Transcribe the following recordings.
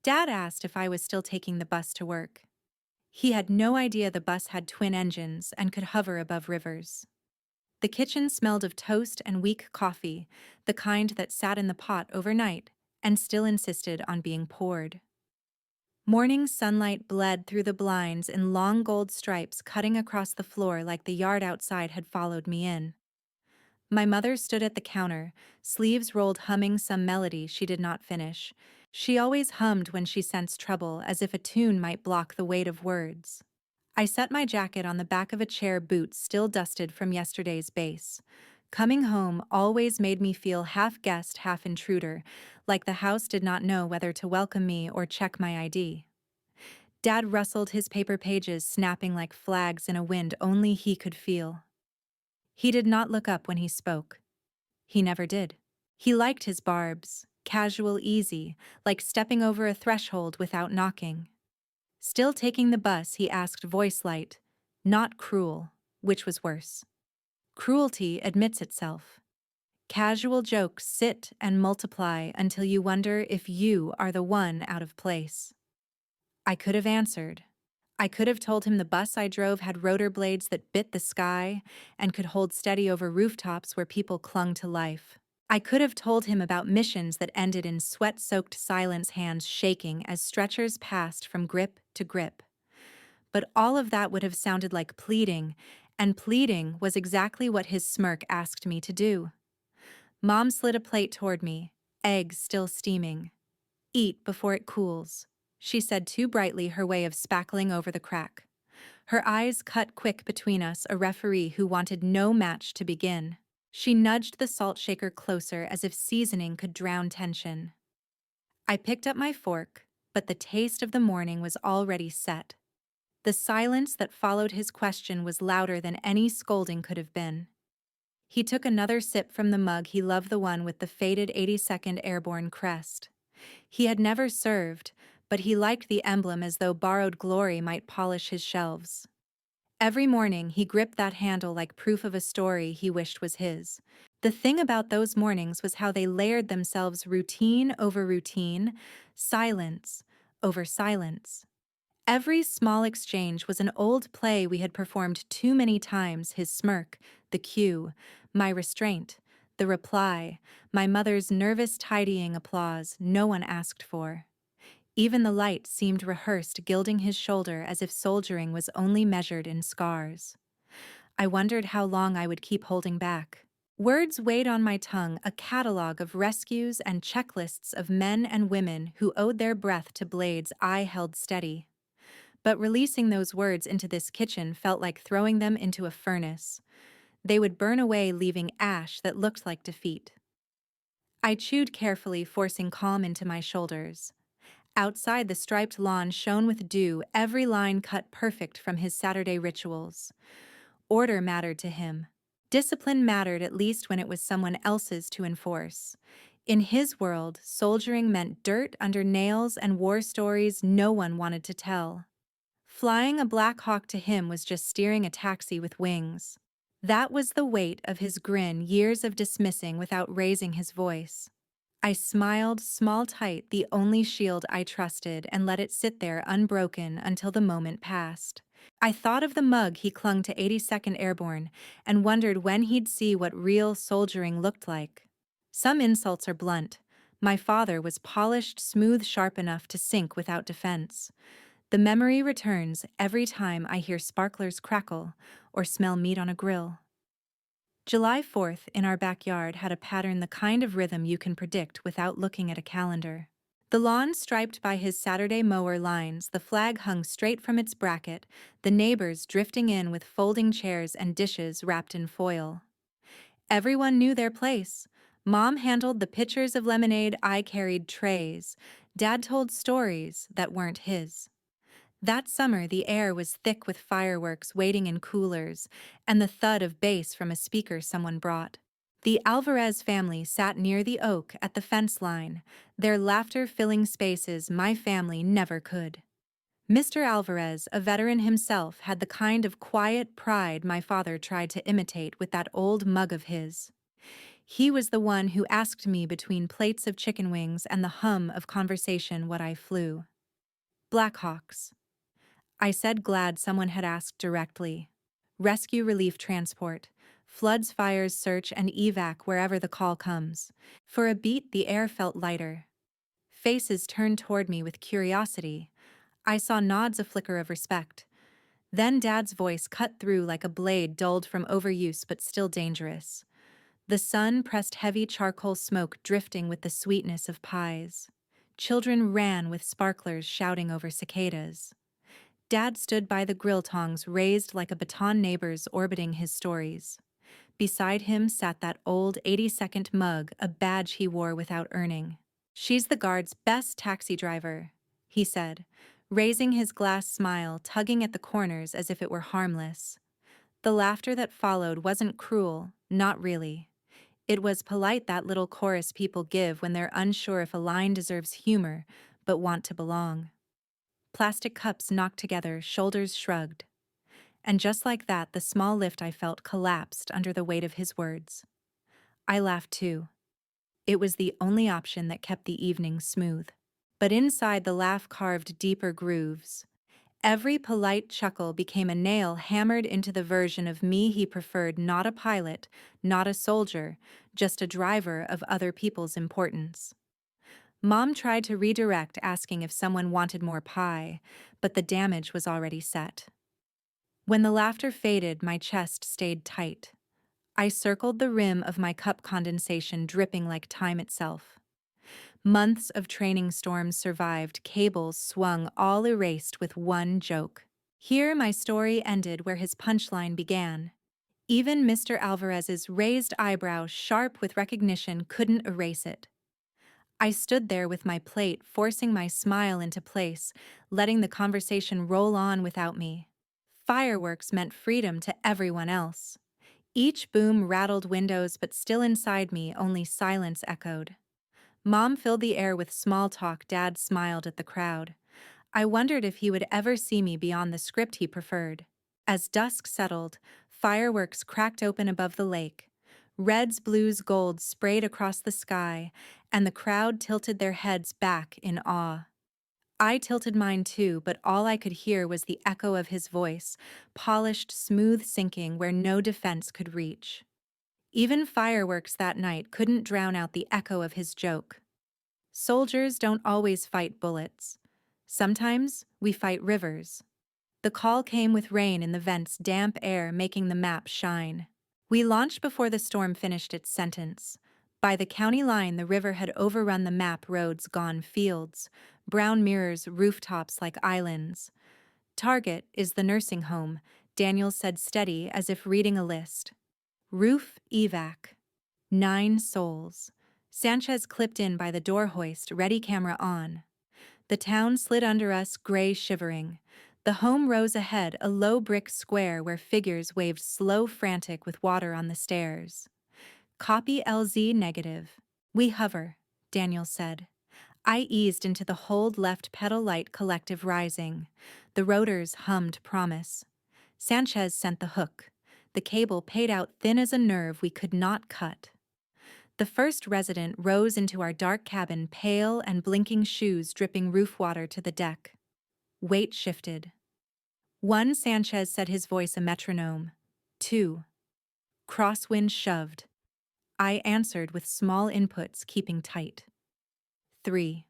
Dad asked if I was still taking the bus to work. He had no idea the bus had twin engines and could hover above rivers. The kitchen smelled of toast and weak coffee, the kind that sat in the pot overnight and still insisted on being poured. Morning sunlight bled through the blinds in long gold stripes cutting across the floor like the yard outside had followed me in. My mother stood at the counter, sleeves rolled, humming some melody she did not finish. She always hummed when she sensed trouble, as if a tune might block the weight of words. I set my jacket on the back of a chair, boots still dusted from yesterday's base. Coming home always made me feel half guest, half intruder, like the house did not know whether to welcome me or check my ID. Dad rustled his paper pages, snapping like flags in a wind only he could feel. He did not look up when he spoke. He never did. He liked his barbs, casual, easy, like stepping over a threshold without knocking. Still taking the bus, he asked, voice light, not cruel, which was worse. Cruelty admits itself. Casual jokes sit and multiply until you wonder if you are the one out of place. I could have answered. I could have told him the bus I drove had rotor blades that bit the sky and could hold steady over rooftops where people clung to life. I could have told him about missions that ended in sweat-soaked silence, hands shaking as stretchers passed from grip to grip. But all of that would have sounded like pleading, and pleading was exactly what his smirk asked me to do. Mom slid a plate toward me, eggs still steaming. "Eat before it cools," she said too brightly, her way of spackling over the crack. Her eyes cut quick between us, a referee who wanted no match to begin. She nudged the salt shaker closer as if seasoning could drown tension. I picked up my fork, but the taste of the morning was already set. The silence that followed his question was louder than any scolding could have been. He took another sip from the mug he loved, the one with the faded 82nd Airborne crest. He had never served, but he liked the emblem as though borrowed glory might polish his shelves. Every morning he gripped that handle like proof of a story he wished was his. The thing about those mornings was how they layered themselves, routine over routine, silence over silence. Every small exchange was an old play we had performed too many times: his smirk, the cue, my restraint, the reply, my mother's nervous tidying applause no one asked for. Even the light seemed rehearsed, gilding his shoulder as if soldiering was only measured in scars. I wondered how long I would keep holding back. Words weighed on my tongue, a catalog of rescues and checklists of men and women who owed their breath to blades I held steady. But releasing those words into this kitchen felt like throwing them into a furnace. They would burn away, leaving ash that looked like defeat. I chewed carefully, forcing calm into my shoulders. Outside, the striped lawn shone with dew, every line cut perfect from his Saturday rituals. Order mattered to him. Discipline mattered, at least when it was someone else's to enforce. In his world, soldiering meant dirt under nails and war stories no one wanted to tell. Flying a Black Hawk to him was just steering a taxi with wings. That was the weight of his grin, years of dismissing without raising his voice. I smiled, small, tight, the only shield I trusted, and let it sit there unbroken until the moment passed. I thought of the mug he clung to, 82nd Airborne, and wondered when he'd see what real soldiering looked like. Some insults are blunt. My father was polished, smooth, sharp enough to sink without defense. The memory returns every time I hear sparklers crackle or smell meat on a grill. July 4th in our backyard had a pattern, the kind of rhythm you can predict without looking at a calendar. The lawn striped by his Saturday mower lines, the flag hung straight from its bracket, the neighbors drifting in with folding chairs and dishes wrapped in foil. Everyone knew their place. Mom handled the pitchers of lemonade, I carried trays. Dad told stories that weren't his. That summer, the air was thick with fireworks waiting in coolers and the thud of bass from a speaker someone brought. The Alvarez family sat near the oak at the fence line, their laughter filling spaces my family never could. Mr. Alvarez, a veteran himself, had the kind of quiet pride my father tried to imitate with that old mug of his. He was the one who asked me between plates of chicken wings and the hum of conversation what I flew. Blackhawks. I said, glad someone had asked directly. Rescue relief transport. Floods, fires, search, and evac wherever the call comes. For a beat, the air felt lighter. Faces turned toward me with curiosity. I saw nods, a flicker of respect. Then Dad's voice cut through like a blade dulled from overuse but still dangerous. The sun pressed heavy charcoal smoke drifting with the sweetness of pies. Children ran with sparklers shouting over cicadas. Dad stood by the grill tongs raised like a baton, neighbors orbiting his stories. Beside him sat that old 80-second mug, a badge he wore without earning. "She's the guard's best taxi driver," he said, raising his glass smile, tugging at the corners as if it were harmless. The laughter that followed wasn't cruel, not really. It was polite, that little chorus people give when they're unsure if a line deserves humor but want to belong. Plastic cups knocked together, shoulders shrugged. And just like that, the small lift I felt collapsed under the weight of his words. I laughed too. It was the only option that kept the evening smooth. But inside, the laugh carved deeper grooves. Every polite chuckle became a nail hammered into the version of me he preferred, not a pilot, not a soldier, just a driver of other people's importance. Mom tried to redirect, asking if someone wanted more pie, but the damage was already set. When the laughter faded, my chest stayed tight. I circled the rim of my cup, condensation dripping like time itself. Months of training storms survived, cables swung, all erased with one joke. Here my story ended where his punchline began. Even Mr. Alvarez's raised eyebrow, sharp with recognition, couldn't erase it. I stood there with my plate, forcing my smile into place, letting the conversation roll on without me. Fireworks meant freedom to everyone else. Each boom rattled windows, but still inside me only silence echoed. Mom filled the air with small talk. Dad smiled at the crowd. I wondered if he would ever see me beyond the script he preferred. As dusk settled, fireworks cracked open above the lake. Reds, blues, golds sprayed across the sky, and the crowd tilted their heads back in awe. I tilted mine too, but all I could hear was the echo of his voice, polished, smooth, sinking where no defense could reach. Even fireworks that night couldn't drown out the echo of his joke. Soldiers don't always fight bullets. Sometimes we fight rivers. The call came with rain in the vents, damp air making the map shine. We launched before the storm finished its sentence. By the county line, the river had overrun the map, roads gone, fields, brown mirrors, rooftops like islands. "Target is the nursing home," Daniel said, steady as if reading a list. "Roof evac. 9 souls." Sanchez clipped in by the door hoist, ready, camera on. The town slid under us, gray shivering. The home rose ahead, a low brick square where figures waved slow, frantic with water on the stairs. "Copy LZ negative. We hover," Daniel said. I eased into the hold, left pedal light, collective rising. The rotors hummed promise. Sanchez sent the hook. The cable paid out thin as a nerve we could not cut. The first resident rose into our dark cabin, pale and blinking, shoes dripping roof water to the deck. Weight shifted. 1, Sanchez said, his voice a metronome. 2. Crosswind shoved. I answered with small inputs, keeping tight. 3.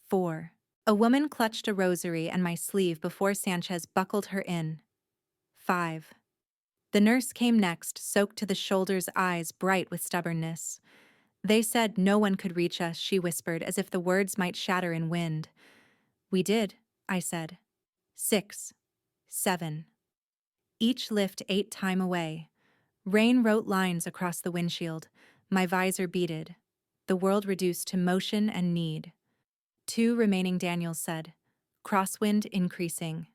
4. A woman clutched a rosary and my sleeve before Sanchez buckled her in. 5. The nurse came next, soaked to the shoulders, eyes bright with stubbornness. "They said no one could reach us," she whispered, as if the words might shatter in wind. "We did," I said. 6. 7. Each lift 8 time away. Rain wrote lines across the windshield. My visor beaded. The world reduced to motion and need. 2 remaining, Daniel said. Crosswind increasing.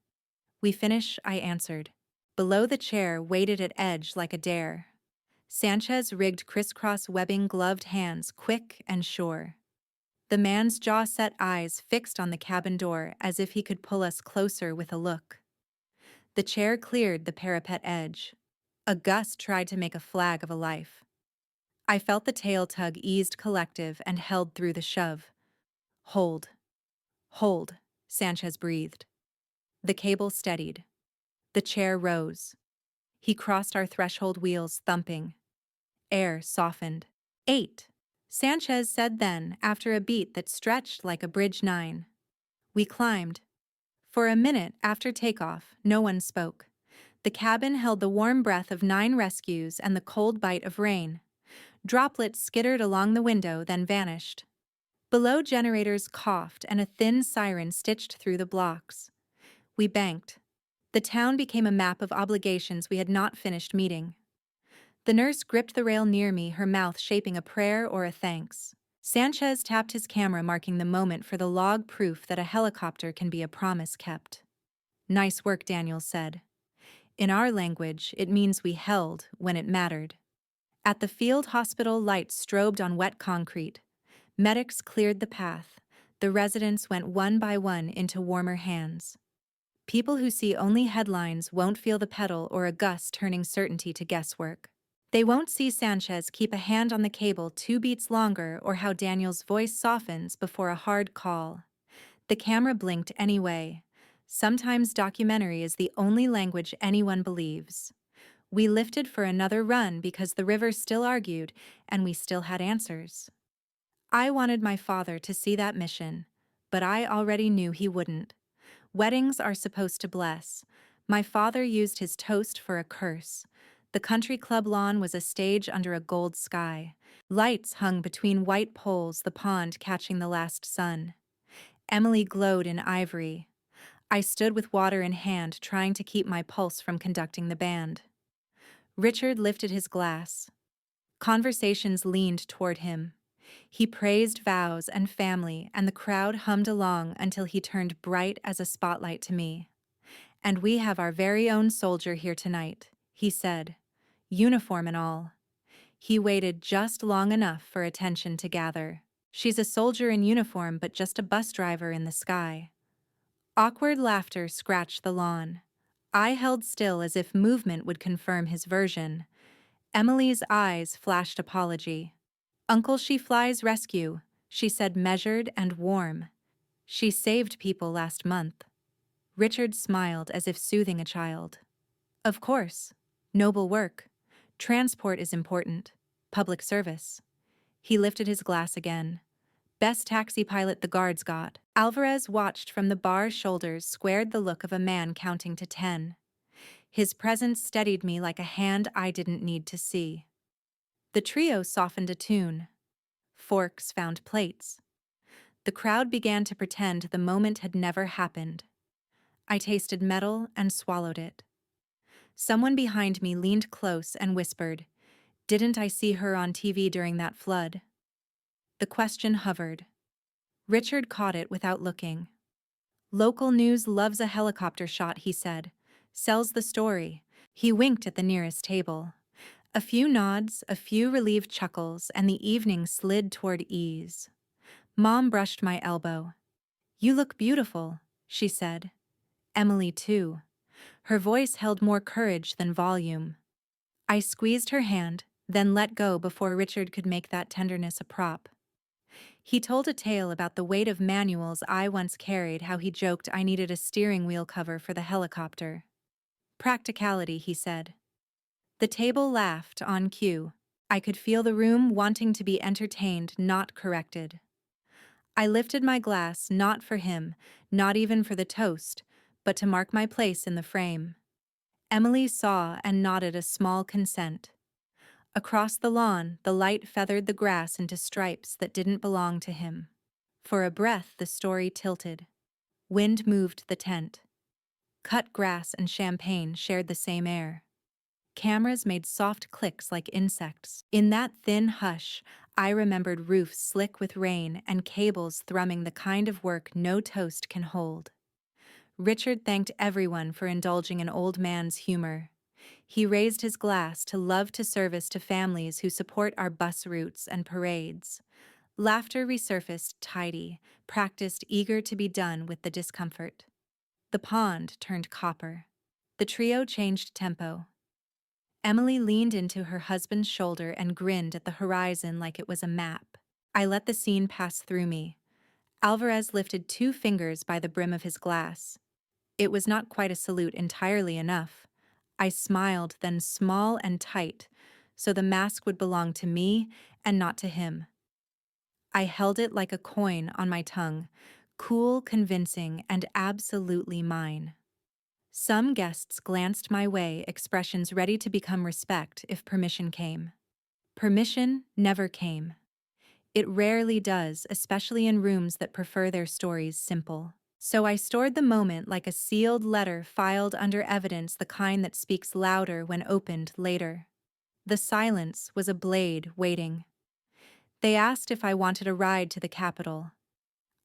"We finish," I answered. Below the chair, weighted at edge like a dare. Sanchez rigged crisscross webbing, gloved hands, quick and sure. The man's jaw set, eyes fixed on the cabin door, as if he could pull us closer with a look. The chair cleared the parapet edge. A gust tried to make a flag of a life. I felt the tail tug eased collective and held through the shove. Hold. Hold, Sanchez breathed. The cable steadied. The chair rose. He crossed our threshold wheels, thumping. Air softened. 8. Sanchez said then, after a beat that stretched like a bridge 9. We climbed. For a minute after takeoff, no one spoke. The cabin held the warm breath of 9 rescues and the cold bite of rain. Droplets skittered along the window, then vanished. Below, generators coughed and a thin siren stitched through the blocks. We banked. The town became a map of obligations we had not finished meeting. The nurse gripped the rail near me, her mouth shaping a prayer or a thanks. Sanchez tapped his camera, marking the moment for the log, proof that a helicopter can be a promise kept. Nice work, Daniel said. In our language, it means we held when it mattered. At the field hospital, lights strobed on wet concrete. Medics cleared the path. The residents went one by one into warmer hands. People who see only headlines won't feel the pedal or a gust turning certainty to guesswork. They won't see Sanchez keep a hand on the cable 2 beats longer or how Daniel's voice softens before a hard call. The camera blinked anyway. Sometimes documentary is the only language anyone believes. We lifted for another run because the river still argued and we still had answers. I wanted my father to see that mission, but I already knew he wouldn't. Weddings are supposed to bless. My father used his toast for a curse. The country club lawn was a stage under a gold sky. Lights hung between white poles, the pond catching the last sun. Emily glowed in ivory. I stood with water in hand, trying to keep my pulse from conducting the band. Richard lifted his glass. Conversations leaned toward him. He praised vows and family, and the crowd hummed along until he turned bright as a spotlight to me. "And we have our very own soldier here tonight," he said, uniform and all. He waited just long enough for attention to gather. "She's a soldier in uniform, but just a bus driver in the sky." Awkward laughter scratched the lawn. I held still as if movement would confirm his version. Emily's eyes flashed apology. "Uncle, she flies rescue," she said, measured and warm. "She saved people last month." Richard smiled as if soothing a child. "Of course. Noble work. Transport is important. Public service." He lifted his glass again. "Best taxi pilot the guards got." Alvarez watched from the bar's shoulders, squared the look of a man counting to 10. His presence steadied me like a hand I didn't need to see. The trio softened a tune. Forks found plates. The crowd began to pretend the moment had never happened. I tasted metal and swallowed it. Someone behind me leaned close and whispered, "Didn't I see her on TV during that flood?" The question hovered. Richard caught it without looking. "Local news loves a helicopter shot," he said. "Sells the story." He winked at the nearest table. A few nods, a few relieved chuckles, and the evening slid toward ease. Mom brushed my elbow. "You look beautiful," she said. Emily, too. Her voice held more courage than volume. I squeezed her hand, then let go before Richard could make that tenderness a prop. He told a tale about the weight of manuals I once carried, how he joked I needed a steering wheel cover for the helicopter. "Practicality," he said. The table laughed on cue. I could feel the room wanting to be entertained, not corrected. I lifted my glass, not for him, not even for the toast, but to mark my place in the frame. Emily saw and nodded a small consent. Across the lawn, the light feathered the grass into stripes that didn't belong to him. For a breath, the story tilted. Wind moved the tent. Cut grass and champagne shared the same air. Cameras made soft clicks like insects. In that thin hush, I remembered roofs slick with rain and cables thrumming, the kind of work no toast can hold. Richard thanked everyone for indulging an old man's humor. He raised his glass to love, to service, to families who support our bus routes and parades. Laughter resurfaced, tidy, practiced, eager to be done with the discomfort. The pond turned copper. The trio changed tempo. Emily leaned into her husband's shoulder and grinned at the horizon like it was a map. I let the scene pass through me. Alvarez lifted 2 fingers by the brim of his glass. It was not quite a salute entirely enough. I smiled, then small and tight, so the mask would belong to me and not to him. I held it like a coin on my tongue, cool, convincing, and absolutely mine. Some guests glanced my way, expressions ready to become respect if permission came. Permission never came. It rarely does, especially in rooms that prefer their stories simple. So I stored the moment like a sealed letter filed under evidence, the kind that speaks louder when opened later. The silence was a blade waiting. They asked if I wanted a ride to the Capitol.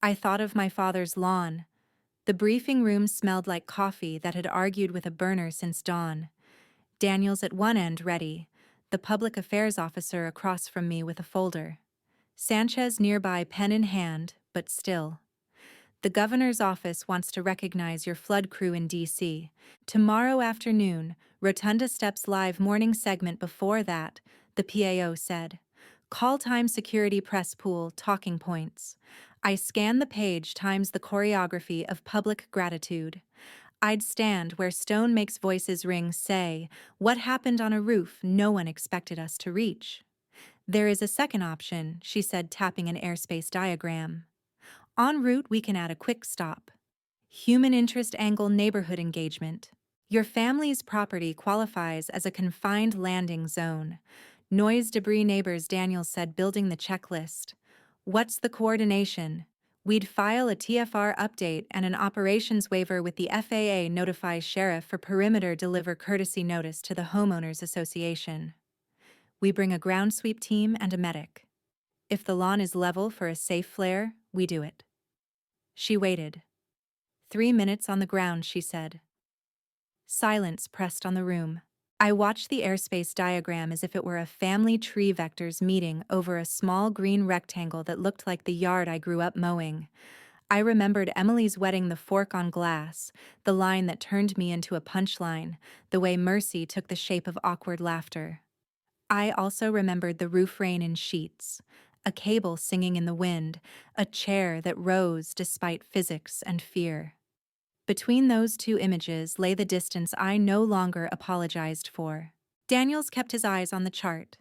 I thought of my father's lawn. The briefing room smelled like coffee that had argued with a burner since dawn. Daniel's at one end ready, the public affairs officer across from me with a folder. Sanchez nearby, pen in hand, but still. The governor's office wants to recognize your flood crew in D.C. Tomorrow afternoon, Rotunda Steps live morning segment. Before that, the PAO said. Call time, security, press pool, talking points. I scanned the page times the choreography of public gratitude. I'd stand where stone makes voices ring, say, what happened on a roof no one expected us to reach. There is a second option, she said, tapping an airspace diagram. En route, we can add a quick stop. Human interest angle, neighborhood engagement. Your family's property qualifies as a confined landing zone. Noise, debris, neighbors, Daniels said, building the checklist. What's the coordination? We'd file a TFR update and an operations waiver with the FAA, notify sheriff for perimeter, deliver courtesy notice to the homeowners association. We bring a ground sweep team and a medic. If the lawn is level for a safe flare, we do it. She waited. 3 minutes on the ground, she said. Silence pressed on the room. I watched the airspace diagram as if it were a family tree vectors meeting over a small green rectangle that looked like the yard I grew up mowing. I remembered Emily's wedding, the fork on glass, the line that turned me into a punchline, the way mercy took the shape of awkward laughter. I also remembered the roof rain in sheets, a cable singing in the wind, a chair that rose despite physics and fear. Between those 2 images lay the distance I no longer apologized for. Daniels kept his eyes on the chart.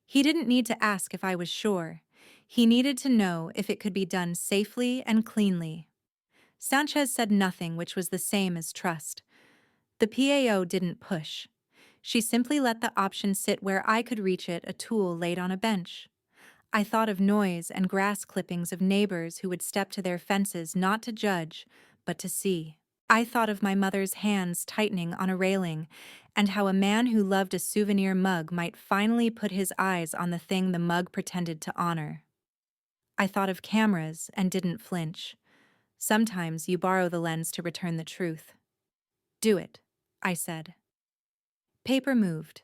He didn't need to ask if I was sure. He needed to know if it could be done safely and cleanly. Sanchez said nothing, which was the same as trust. The PAO didn't push. She simply let the option sit where I could reach it, a tool laid on a bench. I thought of noise and grass clippings of neighbors who would step to their fences not to judge, but to see. I thought of my mother's hands tightening on a railing, and how a man who loved a souvenir mug might finally put his eyes on the thing the mug pretended to honor. I thought of cameras and didn't flinch. Sometimes you borrow the lens to return the truth. Do it, I said. Paper moved.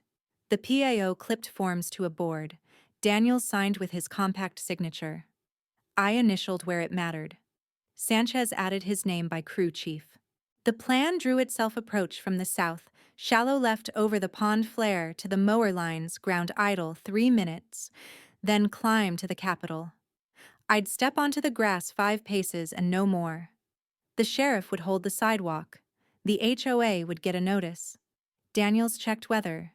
The PAO clipped forms to a board. Daniels signed with his compact signature. I initialed where it mattered. Sanchez added his name by crew chief. The plan drew itself approach from the south, shallow left over the pond flare to the mower lines, ground idle 3 minutes, then climb to the Capitol. I'd step onto the grass 5 paces and no more. The sheriff would hold the sidewalk. The HOA would get a notice. Daniels checked weather.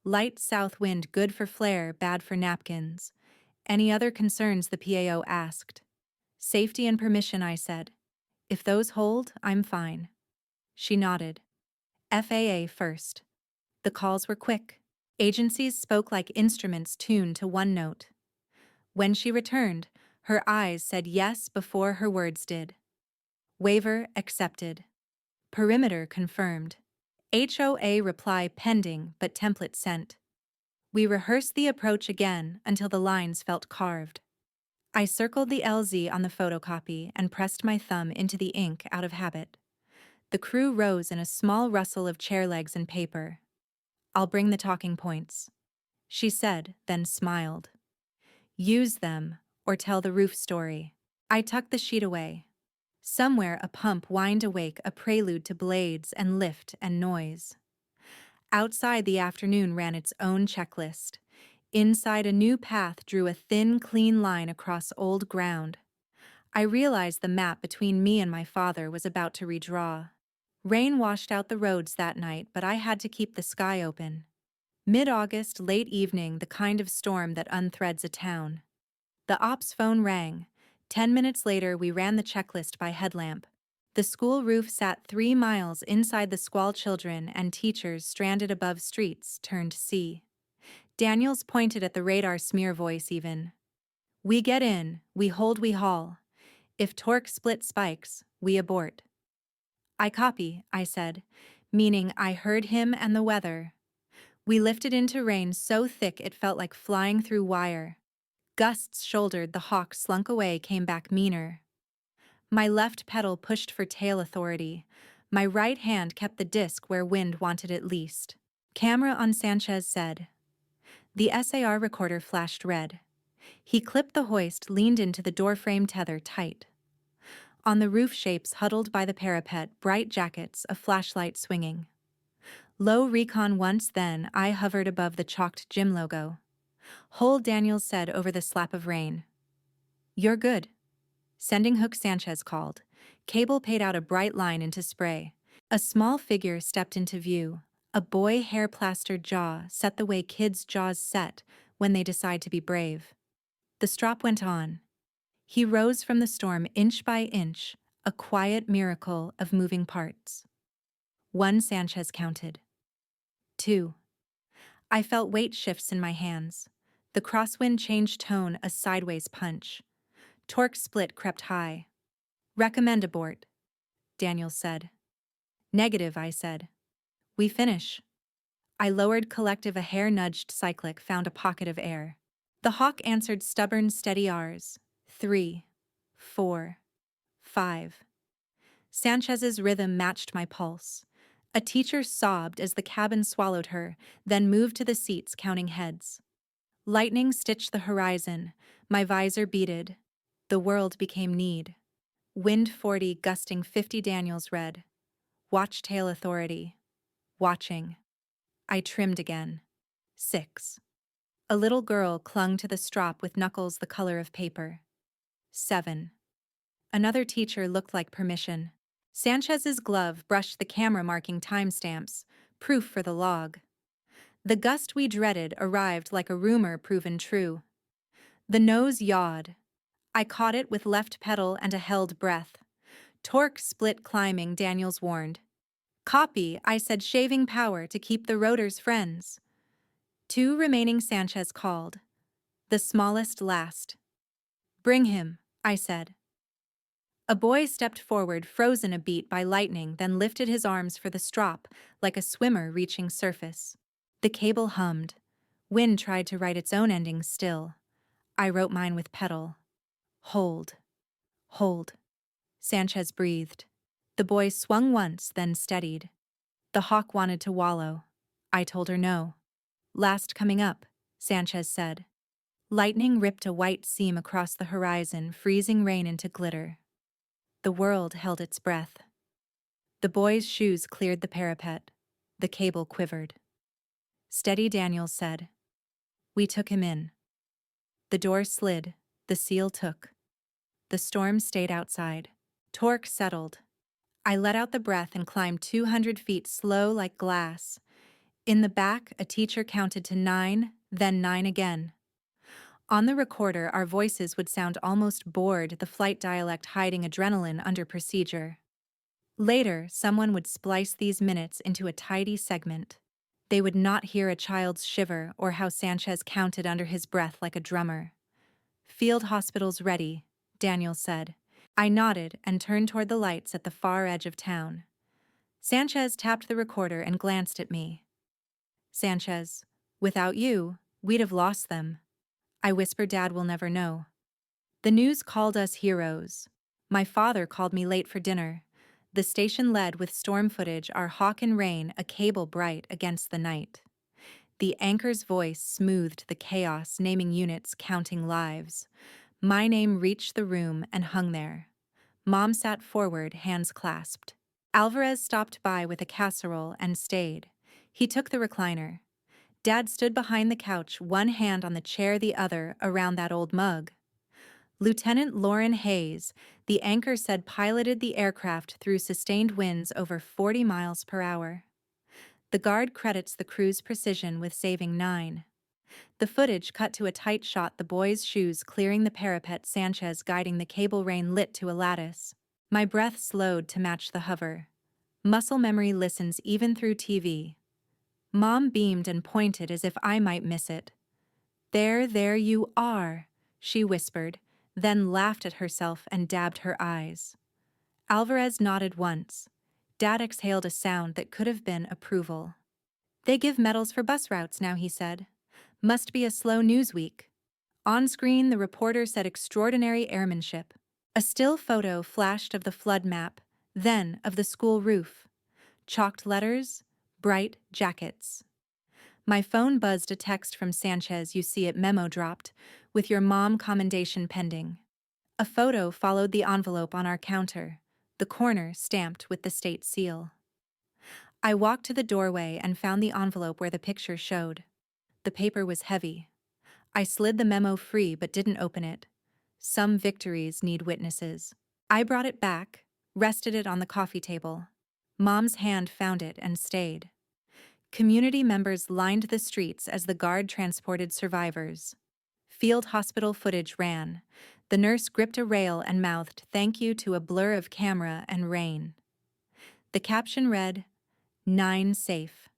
Light south wind, good for flare, bad for napkins. Any other concerns, the PAO asked. Safety and permission, I said. If those hold, I'm fine. She nodded. FAA first. The calls were quick. Agencies spoke like instruments tuned to one note. When she returned, her eyes said yes before her words did. Waiver accepted. Perimeter confirmed. HOA reply pending but template sent. We rehearsed the approach again until the lines felt carved. I circled the LZ on the photocopy and pressed my thumb into the ink out of habit. The crew rose in a small rustle of chair legs and paper. I'll bring the talking points, she said, then smiled. Use them, or tell the roof story. I tucked the sheet away. Somewhere a pump whined awake, a prelude to blades and lift and noise. Outside, the afternoon ran its own checklist. Inside, a new path drew a thin, clean line across old ground. I realized the map between me and my father was about to redraw. Rain washed out the roads that night, but I had to keep the sky open. Mid-August, late evening, the kind of storm that unthreads a town. The ops phone rang. 10 minutes later, we ran the checklist by headlamp. The school roof sat 3 miles inside the squall. Children and teachers stranded above streets turned sea. Daniels pointed at the radar smear voice even. We get in, we hold, we haul. If torque split spikes, we abort. I copy, I said, meaning I heard him and the weather. We lifted into rain so thick it felt like flying through wire. Gusts shouldered, the hawk slunk away, came back meaner. My left pedal pushed for tail authority. My right hand kept the disc where wind wanted it least. Camera on, Sanchez said. The SAR recorder flashed red. He clipped the hoist, leaned into the doorframe tether tight. On the roof, shapes huddled by the parapet, bright jackets, a flashlight swinging. Low recon once, then I hovered above the chalked gym logo. Hold, Daniels said over the slap of rain. You're good. Sending hook, Sanchez called. Cable paid out a bright line into spray. A small figure stepped into view. A boy, hair-plastered jaw, set the way kids' jaws set when they decide to be brave. The strop went on. He rose from the storm inch by inch, a quiet miracle of moving parts. 1, Sanchez counted. 2. I felt weight shifts in my hands. The crosswind changed tone, a sideways punch. Torque split crept high. Recommend abort, Daniels said. Negative, I said. We finish. I lowered collective, a hair-nudged cyclic found a pocket of air. The hawk answered stubborn, steady R's. 3, 4, 5. Sanchez's rhythm matched my pulse. A teacher sobbed as the cabin swallowed her, then moved to the seats, counting heads. Lightning stitched the horizon. My visor beaded. The world became need. Wind 40, gusting 50, Daniels read. Watch tail authority. Watching. I trimmed again. 6. A little girl clung to the strop with knuckles the color of paper. 7. Another teacher looked like permission. Sanchez's glove brushed the camera, marking timestamps, proof for the log. The gust we dreaded arrived like a rumor proven true. The nose yawed. I caught it with left pedal and a held breath. Torque split climbing, Daniels warned. Copy, I said, shaving power to keep the rotors friends. 2 remaining, Sanchez called. The smallest last. Bring him, I said. A boy stepped forward, frozen a beat by lightning, then lifted his arms for the strop, like a swimmer reaching surface. The cable hummed. Wind tried to write its own ending still. I wrote mine with pedal. Hold. Hold. Sanchez breathed. The boy swung once, then steadied. The hawk wanted to wallow. I told her no. Last coming up, Sanchez said. Lightning ripped a white seam across the horizon, freezing rain into glitter. The world held its breath. The boy's shoes cleared the parapet. The cable quivered. Steady, Daniels said. We took him in. The door slid. The seal took. The storm stayed outside. Torque settled. I let out the breath and climbed 200 feet, slow like glass. In the back, a teacher counted to 9, then 9 again. On the recorder, our voices would sound almost bored, the flight dialect hiding adrenaline under procedure. Later, someone would splice these minutes into a tidy segment. They would not hear a child's shiver or how Sanchez counted under his breath like a drummer. Field hospitals ready, Daniels said. I nodded and turned toward the lights at the far edge of town. Sanchez tapped the recorder and glanced at me. Sanchez, without you, we'd have lost them. I whispered, Dad will never know. The news called us heroes. My father called me late for dinner. The station led with storm footage, our hawk and rain, a cable bright against the night. The anchor's voice smoothed the chaos, naming units, counting lives. My name reached the room and hung there. Mom sat forward, hands clasped. Alvarez stopped by with a casserole and stayed. He took the recliner. Dad stood behind the couch, one hand on the chair, the other around that old mug. Lieutenant Lauren Hayes, the anchor said, piloted the aircraft through sustained winds over 40 miles per hour. The guard credits the crew's precision with saving 9. The footage cut to a tight shot, the boy's shoes clearing the parapet, Sanchez guiding the cable rain lit to a lattice. My breath slowed to match the hover. Muscle memory listens even through TV. Mom beamed and pointed as if I might miss it. There you are," she whispered, then laughed at herself and dabbed her eyes. Alvarez nodded once. Dad exhaled a sound that could have been approval. "They give medals for bus routes now," he said. "Must be a slow news week." On screen, the reporter said, "Extraordinary airmanship." A still photo flashed of the flood map, then of the school roof. Chalked letters, bright jackets. My phone buzzed, a text from Sanchez. "You see it, memo dropped, with your mom commendation pending." A photo followed the envelope on our counter, the corner stamped with the state seal. I walked to the doorway and found the envelope where the picture showed. The paper was heavy. I slid the memo free but didn't open it. Some victories need witnesses. I brought it back, rested it on the coffee table. Mom's hand found it and stayed. Community members lined the streets as the guard transported survivors. Field hospital footage ran. The nurse gripped a rail and mouthed thank you to a blur of camera and rain. The caption read, 9 safe.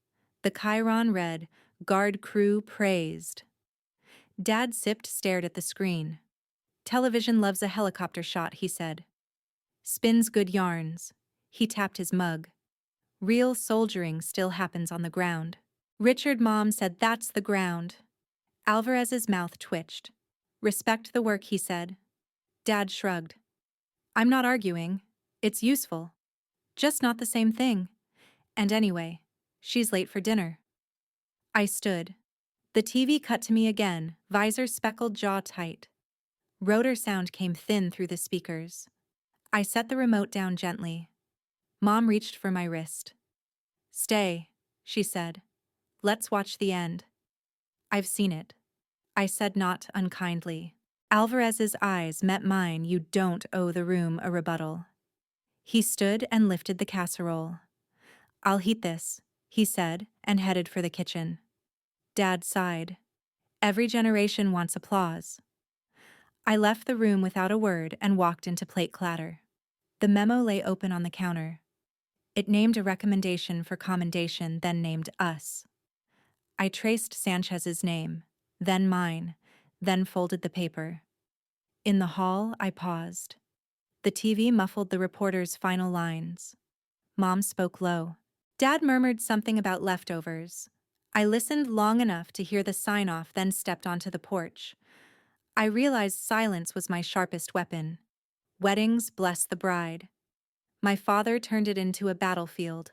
The chyron read, guard crew praised. Dad stared at the screen. "Television loves a helicopter shot," he said. "Spins good yarns." He tapped his mug. "Real soldiering still happens on the ground." Richard, Mom said, "That's the ground." Alvarez's mouth twitched. "Respect the work," he said. Dad shrugged. "I'm not arguing. It's useful. Just not the same thing. And anyway, she's late for dinner." I stood. The TV cut to me again, visor speckled, jaw tight. Rotor sound came thin through the speakers. I set the remote down gently. Mom reached for my wrist. "Stay," she said. "Let's watch the end." "I've seen it," I said, not unkindly. Alvarez's eyes met mine. "You don't owe the room a rebuttal." He stood and lifted the casserole. "I'll heat this," he said, and headed for the kitchen. Dad sighed. "Every generation wants applause." I left the room without a word and walked into plate clatter. The memo lay open on the counter. It named a recommendation for commendation, then named us. I traced Sanchez's name, then mine, then folded the paper. In the hall, I paused. The TV muffled the reporter's final lines. Mom spoke low. Dad murmured something about leftovers. I listened long enough to hear the sign-off, then stepped onto the porch. I realized silence was my sharpest weapon. Weddings bless the bride. My father turned it into a battlefield.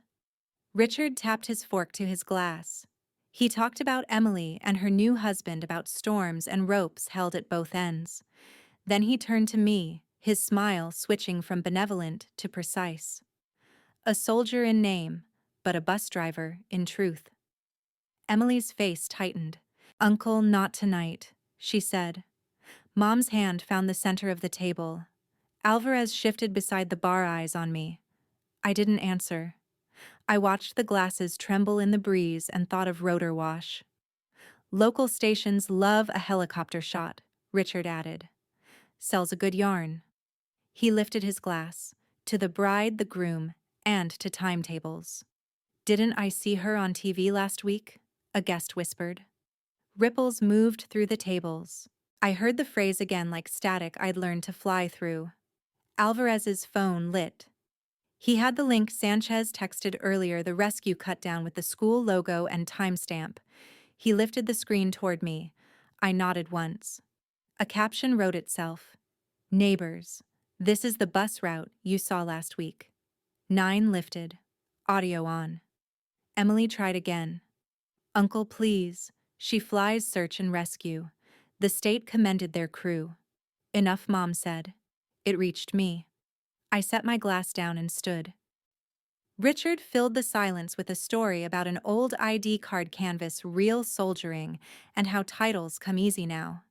Richard tapped his fork to his glass. He talked about Emily and her new husband, about storms and ropes held at both ends. Then he turned to me, his smile switching from benevolent to precise. "A soldier in name, but a bus driver in truth." Emily's face tightened. "Uncle, not tonight," she said. Mom's hand found the center of the table. Alvarez shifted beside the bar, eyes on me. I didn't answer. I watched the glasses tremble in the breeze and thought of rotor wash. "Local stations love a helicopter shot," Richard added. "Sells a good yarn." He lifted his glass, to the bride, the groom, and to timetables. "Didn't I see her on TV last week?" a guest whispered. Ripples moved through the tables. I heard the phrase again like static I'd learned to fly through. Alvarez's phone lit. He had the link Sanchez texted earlier, the rescue cut-down with the school logo and timestamp. He lifted the screen toward me. I nodded once. A caption wrote itself. "Neighbors, this is the bus route you saw last week." 9 lifted. Audio on. Emily tried again. "Uncle, please. She flies search and rescue. The state commended their crew." "Enough," Mom said. It reached me. I set my glass down and stood. Richard filled the silence with a story about an old ID card canvas, real soldiering, and how titles come easy now.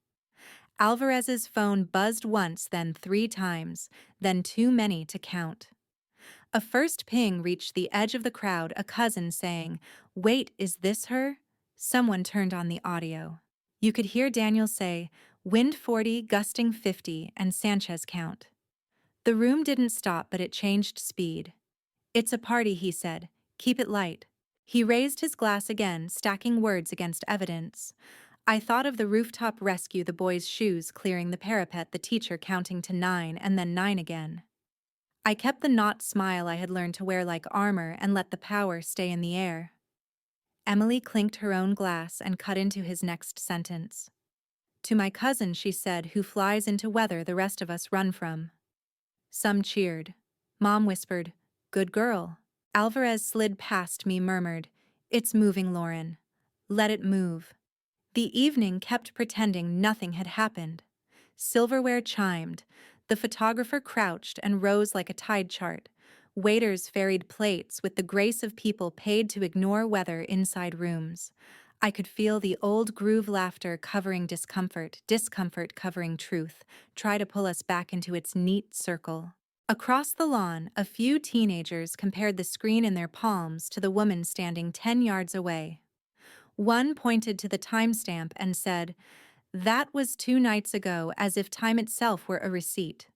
Alvarez's phone buzzed once, then 3 times, then too many to count. A first ping reached the edge of the crowd, a cousin saying, "Wait, is this her?" Someone turned on the audio. You could hear Daniel say, "Wind 40, gusting 50, and Sanchez count." The room didn't stop, but it changed speed. "It's a party," he said. "Keep it light." He raised his glass again, stacking words against evidence. I thought of the rooftop rescue, the boys' shoes clearing the parapet, the teacher counting to 9 and then 9 again. I kept the knot smile I had learned to wear like armor and let the power stay in the air. Emily clinked her own glass and cut into his next sentence. "To my cousin," she said, "who flies into weather the rest of us run from." Some cheered. Mom whispered, "Good girl." Alvarez slid past me, murmured, "It's moving, Lauren. Let it move." The evening kept pretending nothing had happened. Silverware chimed. The photographer crouched and rose like a tide chart. Waiters ferried plates with the grace of people paid to ignore weather inside rooms. I could feel the old groove laughter covering discomfort, discomfort covering truth, try to pull us back into its neat circle. Across the lawn, a few teenagers compared the screen in their palms to the woman standing 10 yards away. One pointed to the timestamp and said, "That was 2 nights ago," as if time itself were a receipt.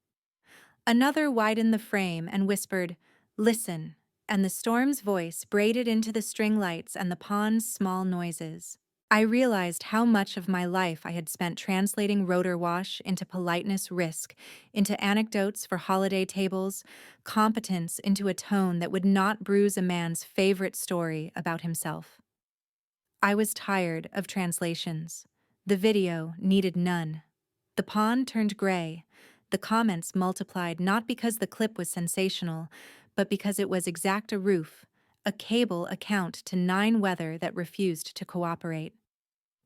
Another widened the frame and whispered, "Listen," and the storm's voice braided into the string lights and the pond's small noises. I realized how much of my life I had spent translating rotor wash into politeness risk, into anecdotes for holiday tables, competence into a tone that would not bruise a man's favorite story about himself. I was tired of translations. The video needed none. The pond turned gray. The comments multiplied not because the clip was sensational, but because it was exacta roof, a cable account to 9 weather that refused to cooperate.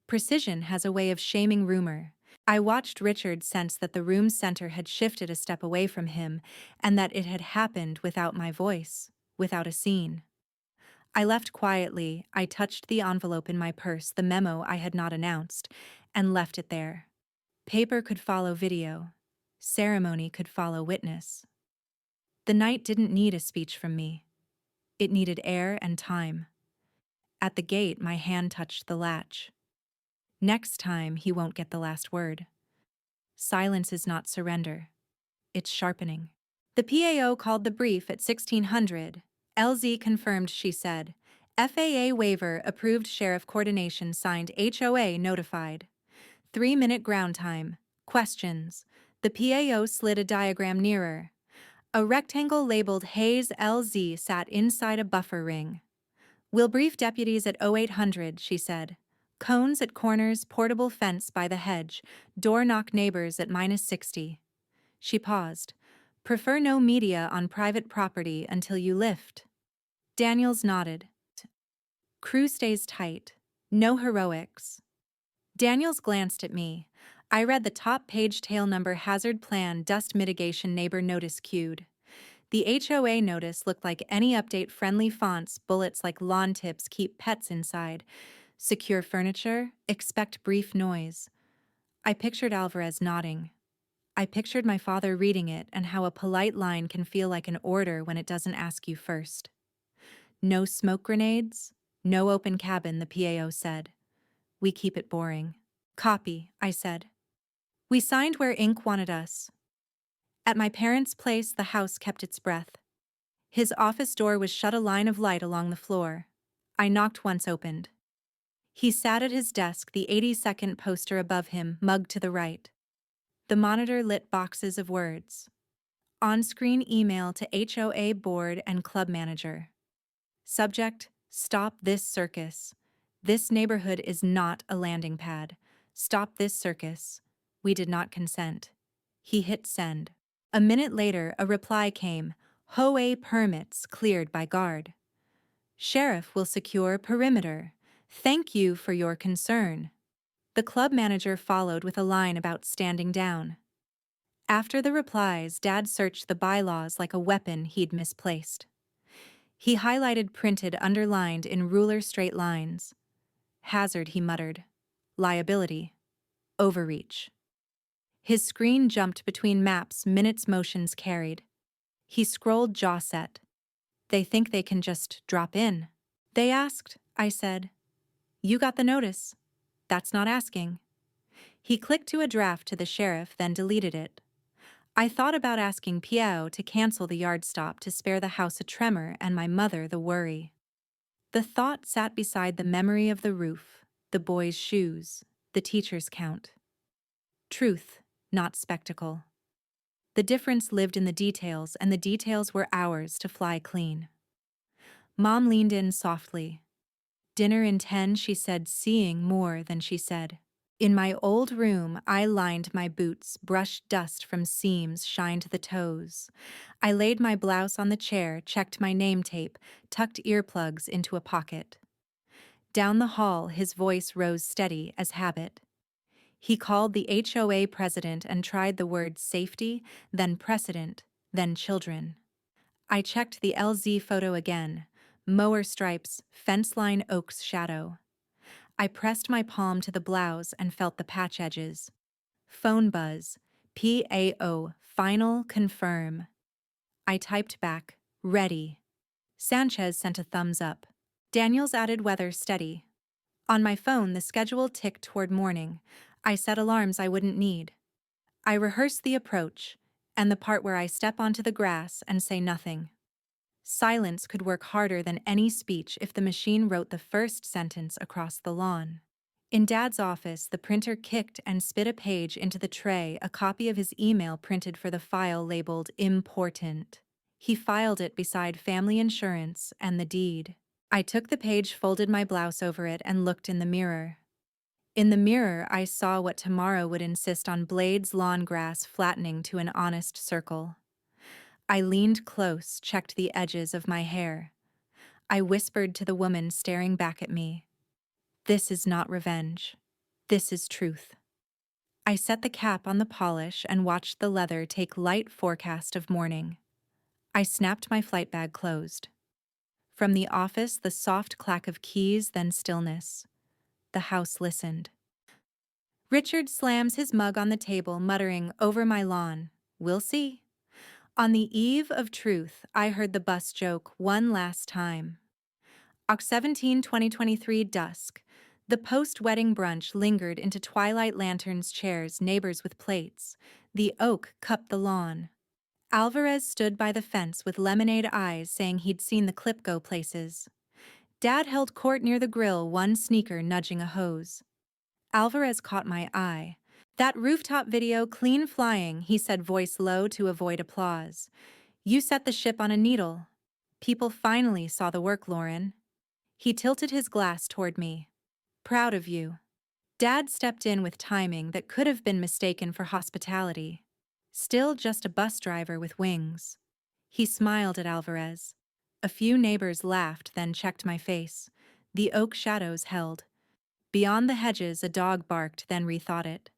Precision has a way of shaming rumor. I watched Richard sense that the room's center had shifted a step away from him, and that it had happened without my voice, without a scene. I left quietly. I touched the envelope in my purse, the memo I had not announced, and left it there. Paper could follow video. Ceremony could follow witness. The night didn't need a speech from me. It needed air and time. At the gate, my hand touched the latch. Next time, he won't get the last word. Silence is not surrender. It's sharpening. The PAO called the brief at 1600. LZ confirmed, she said. FAA waiver approved, sheriff coordination signed, HOA notified. 3-minute ground time. Questions. The PAO slid a diagram nearer. A rectangle labeled Hayes LZ sat inside a buffer ring. "We'll brief deputies at 0800, she said. "Cones at corners, portable fence by the hedge, door knock neighbors at -60. She paused. "Prefer no media on private property until you lift." Daniels nodded. "Crew stays tight. No heroics." Daniels glanced at me. I read the top page, tail number, hazard plan, dust mitigation, neighbor notice queued. The HOA notice looked like any update, friendly fonts, bullets like lawn tips, keep pets inside. Secure furniture, expect brief noise. I pictured Alvarez nodding. I pictured my father reading it and how a polite line can feel like an order when it doesn't ask you first. "No smoke grenades, no open cabin," the PAO said. "We keep it boring." "Copy," I said. We signed where ink wanted us. At my parents' place, the house kept its breath. His office door was shut, a line of light along the floor. I knocked once, opened. He sat at his desk, the 80-second poster above him, mug to the right. The monitor lit boxes of words. On-screen email to HOA board and club manager. Subject: "Stop this circus. This neighborhood is not a landing pad. Stop this circus. We did not consent." He hit send. A minute later, a reply came. HOA permits cleared by guard. "Sheriff will secure perimeter. Thank you for your concern." The club manager followed with a line about standing down. After the replies, Dad searched the bylaws like a weapon he'd misplaced. He highlighted printed underlined in ruler straight lines. Hazard, he muttered. Liability. Overreach. His screen jumped between maps minutes motions carried. He scrolled jaw set. They think they can just drop in. They asked, I said. You got the notice. That's not asking. He clicked to a draft to the sheriff, then deleted it. I thought about asking Piao to cancel the yard stop to spare the house a tremor and my mother the worry. The thought sat beside the memory of the roof, the boy's shoes, the teacher's count. Truth, not spectacle. The difference lived in the details, and the details were ours to fly clean. Mom leaned in softly. Dinner in 10, she said, seeing more than she said. In my old room, I lined my boots, brushed dust from seams, shined the toes. I laid my blouse on the chair, checked my name tape, tucked earplugs into a pocket. Down the hall, his voice rose steady as habit. He called the HOA president and tried the words safety, then precedent, then children. I checked the LZ photo again. Mower stripes, fence line oak's shadow. I pressed my palm to the blouse and felt the patch edges. Phone buzz. PAO. Final confirm. I typed back. Ready. Sanchez sent a thumbs up. Daniels added weather steady. On my phone, the schedule ticked toward morning. I set alarms I wouldn't need. I rehearsed the approach, and the part where I step onto the grass and say nothing. Silence could work harder than any speech if the machine wrote the first sentence across the lawn. In Dad's office, the printer kicked and spit a page into the tray, a copy of his email printed for the file labeled important. He filed it beside family insurance and the deed. I took the page, folded my blouse over it, and looked in the mirror. In the mirror, I saw what tomorrow would insist on blades lawn grass flattening to an honest circle. I leaned close, checked the edges of my hair. I whispered to the woman staring back at me. This is not revenge. This is truth. I set the cap on the polish and watched the leather take light forecast of morning. I snapped my flight bag closed. From the office, the soft clack of keys, then stillness. The house listened. Richard slams his mug on the table, muttering, over my lawn. We'll see. On the eve of truth, I heard the bus joke one last time. Oct 17, 2023, dusk. The post-wedding brunch lingered into twilight lanterns, chairs, neighbors with plates. The oak cupped the lawn. Alvarez stood by the fence with lemonade eyes, saying he'd seen the clip go places. Dad held court near the grill, one sneaker nudging a hose. Alvarez caught my eye. That rooftop video, clean flying, he said, voice low to avoid applause. You set the ship on a needle. People finally saw the work, Lauren. He tilted his glass toward me. Proud of you. Dad stepped in with timing that could have been mistaken for hospitality. Still just a bus driver with wings. He smiled at Alvarez. A few neighbors laughed, then checked my face. The oak shadows held. Beyond the hedges, a dog barked, then rethought it.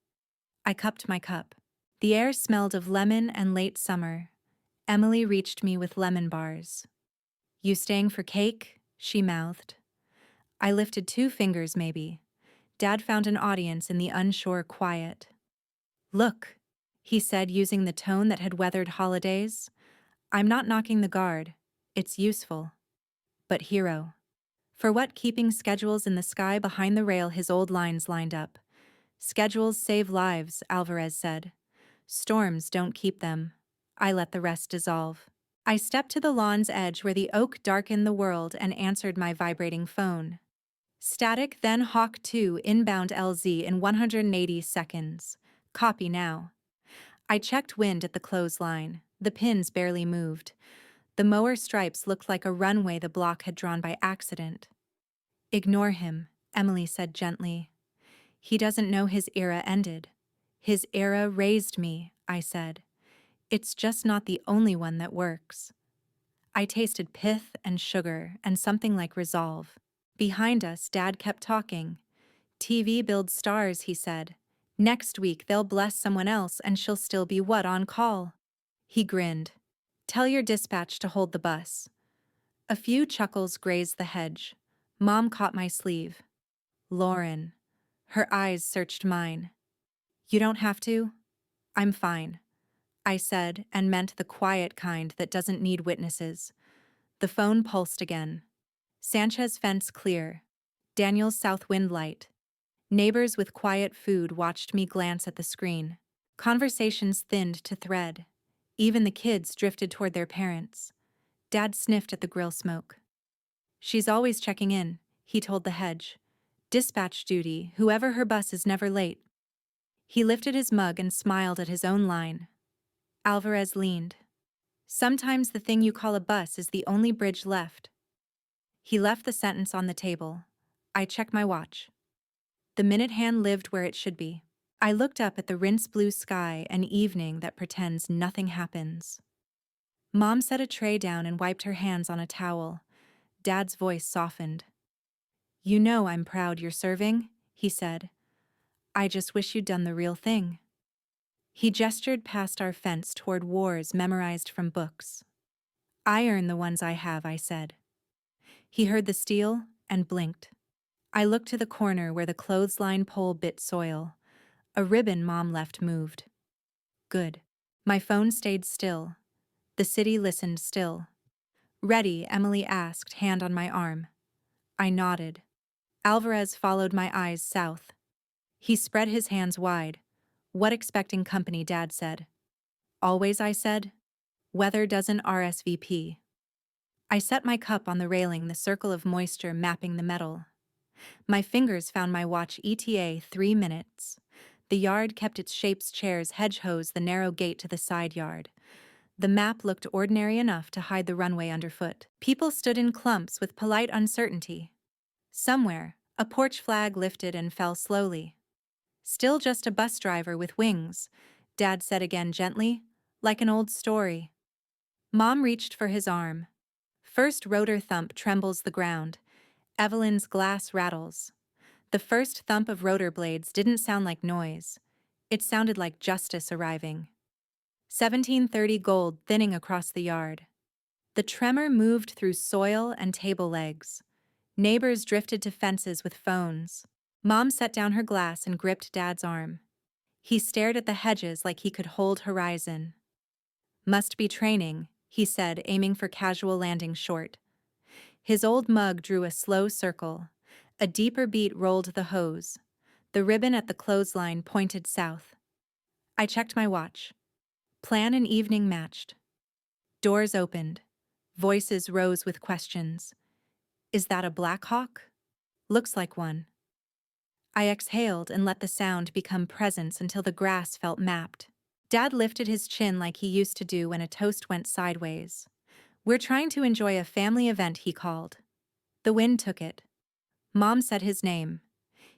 I cupped my cup. The air smelled of lemon and late summer. Emily reached me with lemon bars. You staying for cake? She mouthed. I lifted 2 fingers, maybe. Dad found an audience in the unsure quiet. Look, he said, using the tone that had weathered holidays. I'm not knocking the guard. It's useful. But hero. For what, keeping schedules in the sky behind the rail, his old lines lined up. Schedules save lives, Alvarez said. Storms don't keep them. I let the rest dissolve. I stepped to the lawn's edge where the oak darkened the world and answered my vibrating phone. Static, then Hawk 2 inbound LZ in 180 seconds. Copy now. I checked wind at the clothesline. The pins barely moved. The mower stripes looked like a runway the block had drawn by accident. Ignore him, Emily said gently. He doesn't know his era ended. His era raised me, I said. It's just not the only one that works. I tasted pith and sugar and something like resolve. Behind us, Dad kept talking. TV builds stars, he said. Next week they'll bless someone else and she'll still be what, on call? He grinned. Tell your dispatch to hold the bus. A few chuckles grazed the hedge. Mom caught my sleeve. Lauren. Her eyes searched mine. You don't have to. I'm fine, I said, and meant the quiet kind that doesn't need witnesses. The phone pulsed again. Sanchez fence clear. Daniel's south wind light. Neighbors with quiet food watched me glance at the screen. Conversations thinned to thread. Even the kids drifted toward their parents. Dad sniffed at the grill smoke. She's always checking in, he told the hedge. Dispatch duty, whoever her bus is never late. He lifted his mug and smiled at his own line. Alvarez leaned. Sometimes the thing you call a bus is the only bridge left. He left the sentence on the table. I checked my watch. The minute hand lived where it should be. I looked up at the rinse blue sky, an evening that pretends nothing happens. Mom set a tray down and wiped her hands on a towel. Dad's voice softened. You know I'm proud you're serving, he said. I just wish you'd done the real thing. He gestured past our fence toward wars memorized from books. I earn the ones I have, I said. He heard the steel and blinked. I looked to the corner where the clothesline pole bit soil. A ribbon Mom left moved. Good. My phone stayed still. The city listened still. Ready, Emily asked, hand on my arm. I nodded. Alvarez followed my eyes south. He spread his hands wide. What expecting company, Dad said. Always, I said. Weather doesn't RSVP. I set my cup on the railing, the circle of moisture mapping the metal. My fingers found my watch ETA 3 minutes. The yard kept its shapes, chairs, hedgehows, the narrow gate to the side yard. The map looked ordinary enough to hide the runway underfoot. People stood in clumps with polite uncertainty. Somewhere, a porch flag lifted and fell slowly. Still just a bus driver with wings, Dad said again gently, like an old story. Mom reached for his arm. First rotor thump trembles the ground. Evelyn's glass rattles. The first thump of rotor blades didn't sound like noise. It sounded like justice arriving. 1730 gold thinning across the yard. The tremor moved through soil and table legs. Neighbors drifted to fences with phones. Mom set down her glass and gripped Dad's arm. He stared at the hedges like he could hold horizon. Must be training, he said, aiming for casual landing short. His old mug drew a slow circle. A deeper beat rolled the hose. The ribbon at the clothesline pointed south. I checked my watch. Plan and evening matched. Doors opened. Voices rose with questions. Is that a Black Hawk? Looks like one. I exhaled and let the sound become presence until the grass felt mapped. Dad lifted his chin like he used to do when a toast went sideways. We're trying to enjoy a family event, he called. The wind took it. Mom said his name.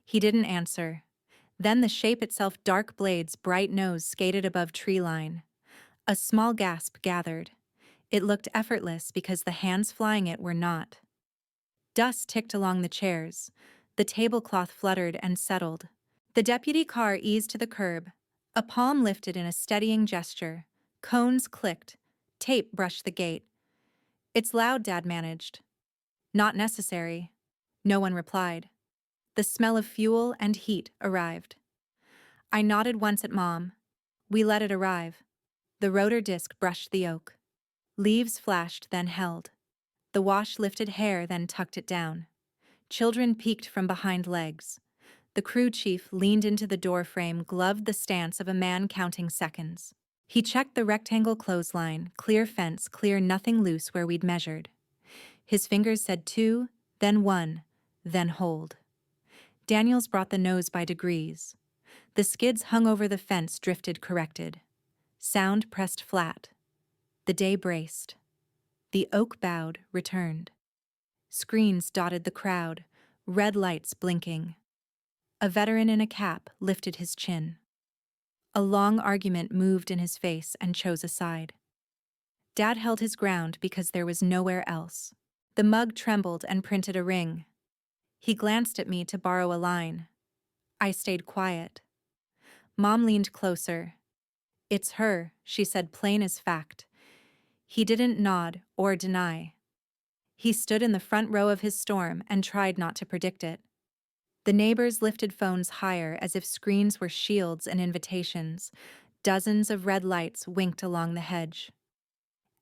He didn't answer. Then the shape itself, dark blades, bright nose, skated above tree line. A small gasp gathered. It looked effortless because the hands flying it were not. Dust ticked along the chairs. The tablecloth fluttered and settled. The deputy car eased to the curb. A palm lifted in a steadying gesture. Cones clicked. Tape brushed the gate. It's loud, Dad managed. Not necessary. No one replied. The smell of fuel and heat arrived. I nodded once at Mom. We let it arrive. The rotor disc brushed the oak. Leaves flashed, then held. The wash lifted hair, then tucked it down. Children peeked from behind legs. The crew chief leaned into the doorframe, gloved the stance of a man counting seconds. He checked the rectangle clothesline, clear fence, clear, nothing loose where we'd measured. His fingers said 2, then 1, then hold. Daniels brought the nose by degrees. The skids hung over the fence, drifted, corrected. Sound pressed flat. The day braced. The oak bowed, returned. Screens dotted the crowd, red lights blinking. A veteran in a cap lifted his chin. A long argument moved in his face and chose a side. Dad held his ground because there was nowhere else. The mug trembled and printed a ring. He glanced at me to borrow a line. I stayed quiet. Mom leaned closer. It's her, she said, plain as fact. He didn't nod or deny. He stood in the front row of his storm and tried not to predict it. The neighbors lifted phones higher as if screens were shields and invitations. Dozens of red lights winked along the hedge.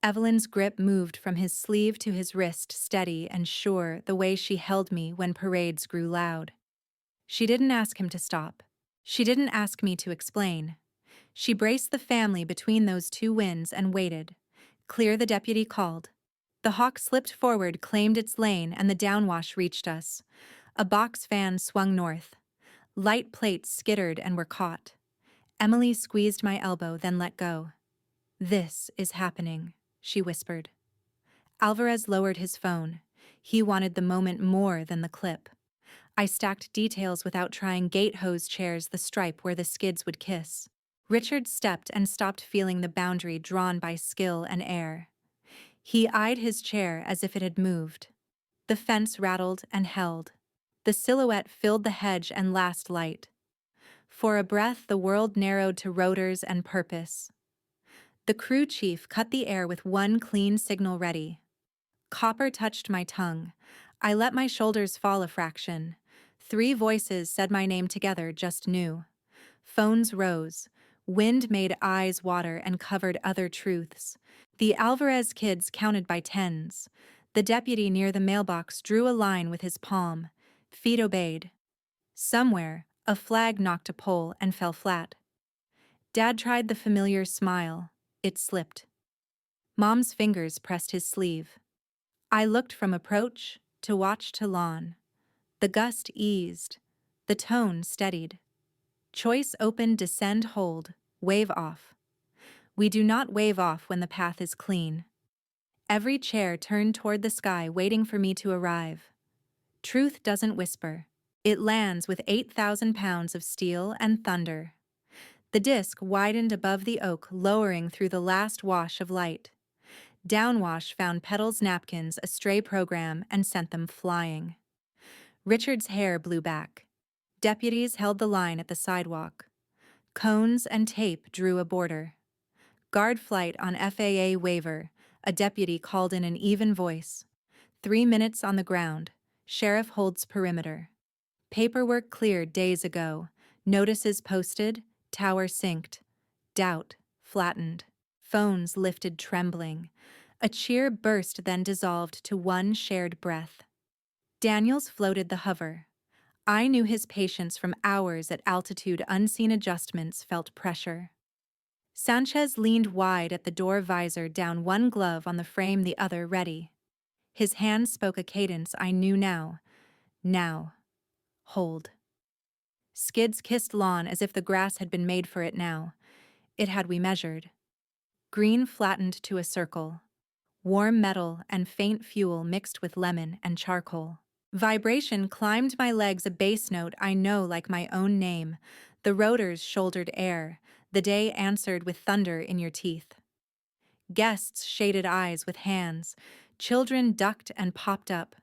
Evelyn's grip moved from his sleeve to his wrist, steady and sure, the way she held me when parades grew loud. She didn't ask him to stop. She didn't ask me to explain. She braced the family between those two winds and waited. Clear, the deputy called. The hawk slipped forward, claimed its lane, and the downwash reached us. A box fan swung north. Light plates skittered and were caught. Emily squeezed my elbow, then let go. "This is happening," she whispered. Alvarez lowered his phone. He wanted the moment more than the clip. I stacked details without trying: gate hose chairs, the stripe where the skids would kiss. Richard stepped and stopped, feeling the boundary drawn by skill and air. He eyed his chair as if it had moved. The fence rattled and held. The silhouette filled the hedge and last light. For a breath, the world narrowed to rotors and purpose. The crew chief cut the air with one clean signal ready. Copper touched my tongue. I let my shoulders fall a fraction. 3 voices said my name together, just new. Phones rose. Wind made eyes water and covered other truths. The Alvarez kids counted by tens. The deputy near the mailbox drew a line with his palm. Feet obeyed. Somewhere, a flag knocked a pole and fell flat. Dad tried the familiar smile. It slipped. Mom's fingers pressed his sleeve. I looked from approach to watch to lawn. The gust eased. The tone steadied. Choice open, descend, hold, wave off. We do not wave off when the path is clean. Every chair turned toward the sky, waiting for me to arrive. Truth doesn't whisper. It lands with 8,000 pounds of steel and thunder. The disc widened above the oak, lowering through the last wash of light. Downwash found Petal's napkins, a stray program, and sent them flying. Richard's hair blew back. Deputies held the line at the sidewalk. Cones and tape drew a border. Guard flight on FAA waiver, a deputy called in an even voice. 3 minutes on the ground. Sheriff holds perimeter. Paperwork cleared days ago. Notices posted, tower synced. Doubt flattened. Phones lifted trembling. A cheer burst, then dissolved to one shared breath. Daniels floated the hover. I knew his patience from hours at altitude. Unseen adjustments felt pressure. Sanchez leaned wide at the door visor, down one glove on the frame, the other ready. His hand spoke a cadence I knew now. Now. Hold. Skids kissed lawn as if the grass had been made for it now. It had, we measured. Green flattened to a circle. Warm metal and faint fuel mixed with lemon and charcoal. Vibration climbed my legs, a bass note I know like my own name. The rotors shouldered air. The day answered with thunder in your teeth. Guests shaded eyes with hands. Children ducked and popped up.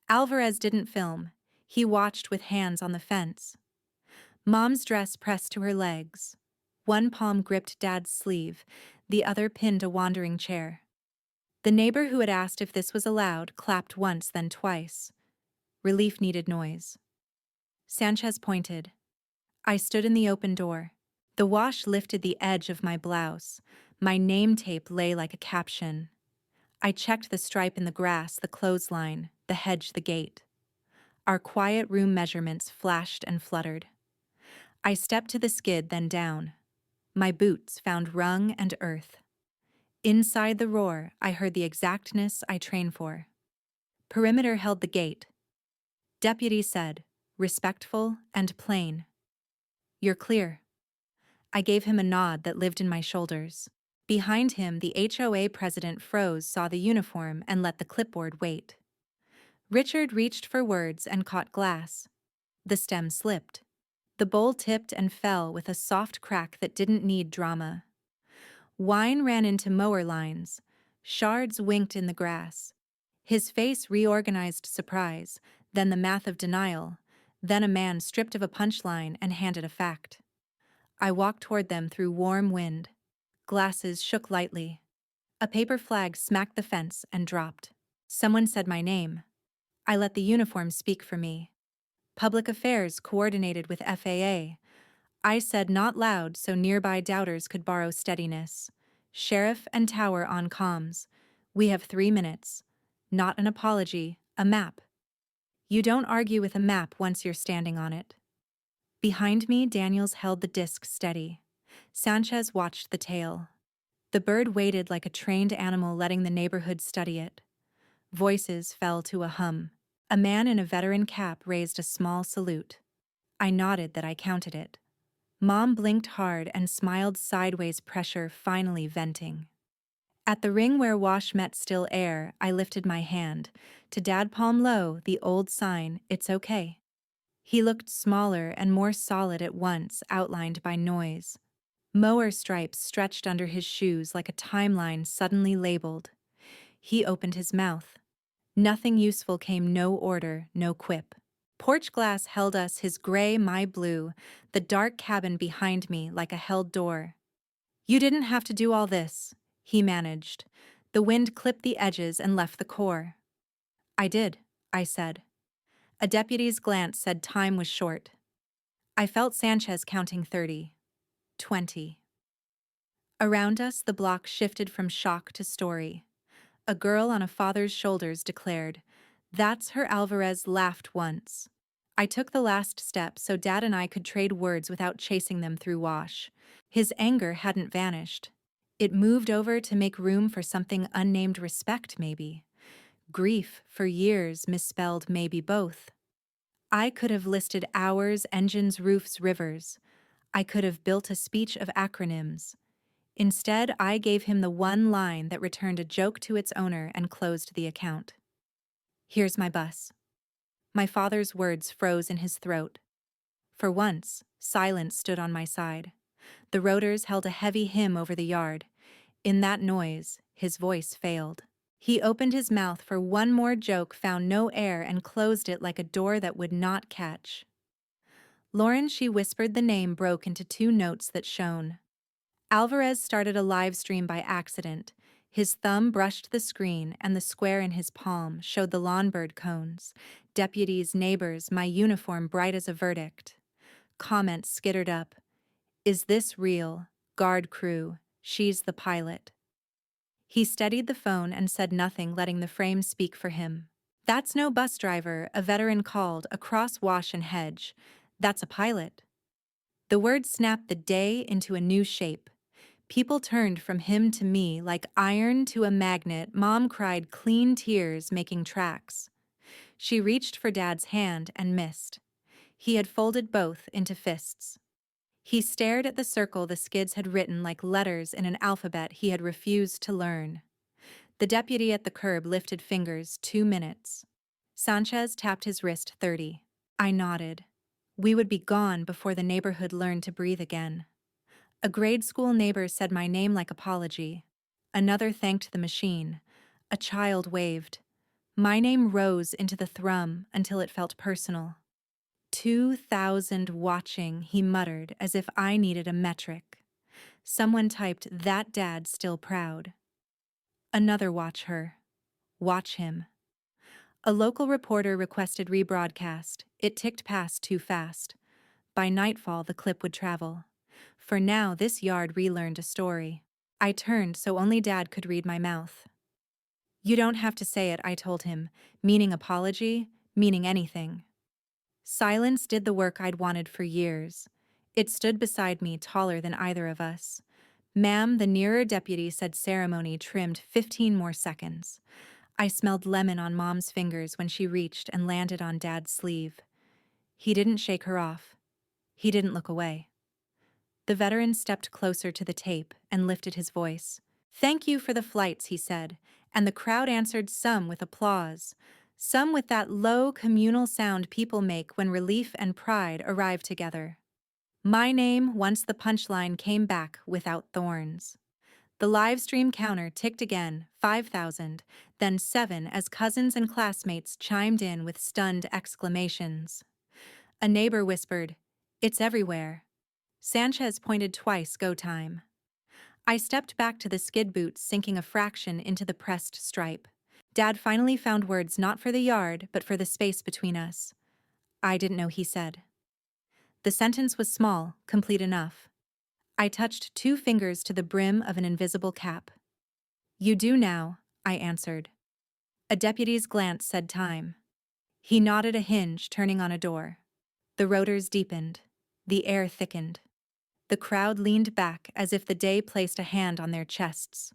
Alvarez didn't film. He watched with hands on the fence. Mom's dress pressed to her legs. One palm gripped Dad's sleeve, the other pinned a wandering chair. The neighbor who had asked if this was allowed clapped once, then twice. Relief needed noise. Sanchez pointed. I stood in the open door. The wash lifted the edge of my blouse. My name tape lay like a caption. I checked the stripe in the grass, the clothesline, the hedge, the gate. Our quiet room measurements flashed and fluttered. I stepped to the skid, then down. My boots found rung and earth. Inside the roar, I heard the exactness I trained for. Perimeter held the gate. Deputy said, respectful and plain. You're clear. I gave him a nod that lived in my shoulders. Behind him, the HOA president froze, saw the uniform, and let the clipboard wait. Richard reached for words and caught glass. The stem slipped. The bowl tipped and fell with a soft crack that didn't need drama. Wine ran into mower lines. Shards winked in the grass. His face reorganized surprise, then the math of denial, then a man stripped of a punchline and handed a fact. I walked toward them through warm wind. Glasses shook lightly. A paper flag smacked the fence and dropped. Someone said my name. I let the uniform speak for me. Public affairs coordinated with FAA. I said not loud so nearby doubters could borrow steadiness. Sheriff and tower on comms. We have 3 minutes. Not an apology, a map. You don't argue with a map once you're standing on it. Behind me, Daniels held the disc steady. Sanchez watched the tail. The bird waited like a trained animal letting the neighborhood study it. Voices fell to a hum. A man in a veteran cap raised a small salute. I nodded that I counted it. Mom blinked hard and smiled sideways, pressure finally venting. At the ring where wash met still air, I lifted my hand. To Dad, palm low, the old sign, it's okay. He looked smaller and more solid at once, outlined by noise. Mower stripes stretched under his shoes like a timeline suddenly labeled. He opened his mouth. Nothing useful came, no order, no quip. Porch glass held us, his gray, my blue, the dark cabin behind me like a held door. You didn't have to do all this, he managed. The wind clipped the edges and left the core. I did, I said. A deputy's glance said time was short. I felt Sanchez counting 30, 20. Around us, the block shifted from shock to story. A girl on a father's shoulders declared, "That's her." Alvarez laughed once. I took the last step so Dad and I could trade words without chasing them through wash. His anger hadn't vanished. It moved over to make room for something unnamed, respect maybe. Grief for years, misspelled maybe both. I could have listed hours, engines, roofs, rivers. I could have built a speech of acronyms. Instead, I gave him the one line that returned a joke to its owner and closed the account. Here's my bus. My father's words froze in his throat. For once, silence stood on my side. The rotors held a heavy hymn over the yard. In that noise, his voice failed. He opened his mouth for one more joke, found no air, and closed it like a door that would not catch. Lauren, she whispered the name, broke into 2 notes that shone. Alvarez started a live stream by accident. His thumb brushed the screen, and the square in his palm showed the lawnbird cones. Deputies, neighbors, my uniform bright as a verdict. Comments skittered up. Is this real? Guard crew. She's the pilot. He steadied the phone and said nothing, letting the frame speak for him. That's no bus driver, a veteran called, across wash and hedge. That's a pilot. The word snapped the day into a new shape. People turned from him to me like iron to a magnet. Mom cried clean tears, making tracks. She reached for Dad's hand and missed. He had folded both into fists. He stared at the circle the skids had written like letters in an alphabet he had refused to learn. The deputy at the curb lifted fingers, 2 minutes. Sanchez tapped his wrist, 30. I nodded. We would be gone before the neighborhood learned to breathe again. A grade school neighbor said my name like apology. Another thanked the machine. A child waved. My name rose into the thrum until it felt personal. 2,000 watching, he muttered, as if I needed a metric. Someone typed, that dad still proud. Another watch her. Watch him. A local reporter requested rebroadcast. It ticked past too fast. By nightfall, the clip would travel. For now, this yard relearned a story. I turned so only Dad could read my mouth. You don't have to say it, I told him, meaning apology, meaning anything. Silence did the work I'd wanted for years. It stood beside me, taller than either of us. Ma'am, the nearer deputy said ceremony trimmed 15 more seconds. I smelled lemon on Mom's fingers when she reached and landed on Dad's sleeve. He didn't shake her off. He didn't look away. The veteran stepped closer to the tape and lifted his voice. Thank you for the flights, he said, and the crowd answered, some with applause, some with that low communal sound people make when relief and pride arrive together. My name, once the punchline came back without thorns. The live stream counter ticked again, 5,000, then 7 as cousins and classmates chimed in with stunned exclamations. A neighbor whispered, "It's everywhere." Sanchez pointed twice, go time. I stepped back to the skid boots, sinking a fraction into the pressed stripe. Dad finally found words not for the yard, but for the space between us. I didn't know he said. The sentence was small, complete enough. I touched 2 fingers to the brim of an invisible cap. You do now, I answered. A deputy's glance said time. He nodded a hinge, turning on a door. The rotors deepened. The air thickened. The crowd leaned back as if the day placed a hand on their chests.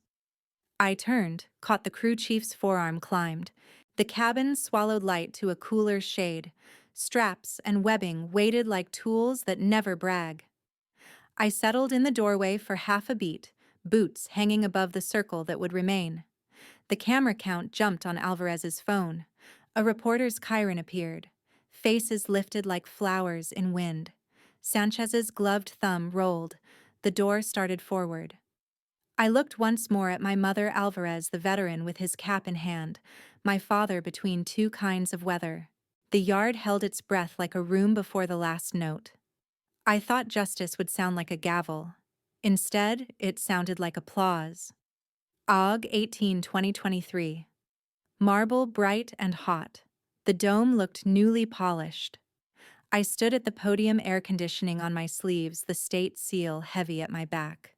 I turned, caught the crew chief's forearm climbed. The cabin swallowed light to a cooler shade. Straps and webbing weighted like tools that never brag. I settled in the doorway for half a beat, boots hanging above the circle that would remain. The camera count jumped on Alvarez's phone. A reporter's chyron appeared. Faces lifted like flowers in wind. Sanchez's gloved thumb rolled. The door started forward. I looked once more at my mother Alvarez, the veteran with his cap in hand, my father between 2 kinds of weather. The yard held its breath like a room before the last note. I thought justice would sound like a gavel. Instead, it sounded like applause. AUG 18, 2023. Marble bright and hot. The dome looked newly polished. I stood at the podium, air conditioning on my sleeves, the state seal heavy at my back.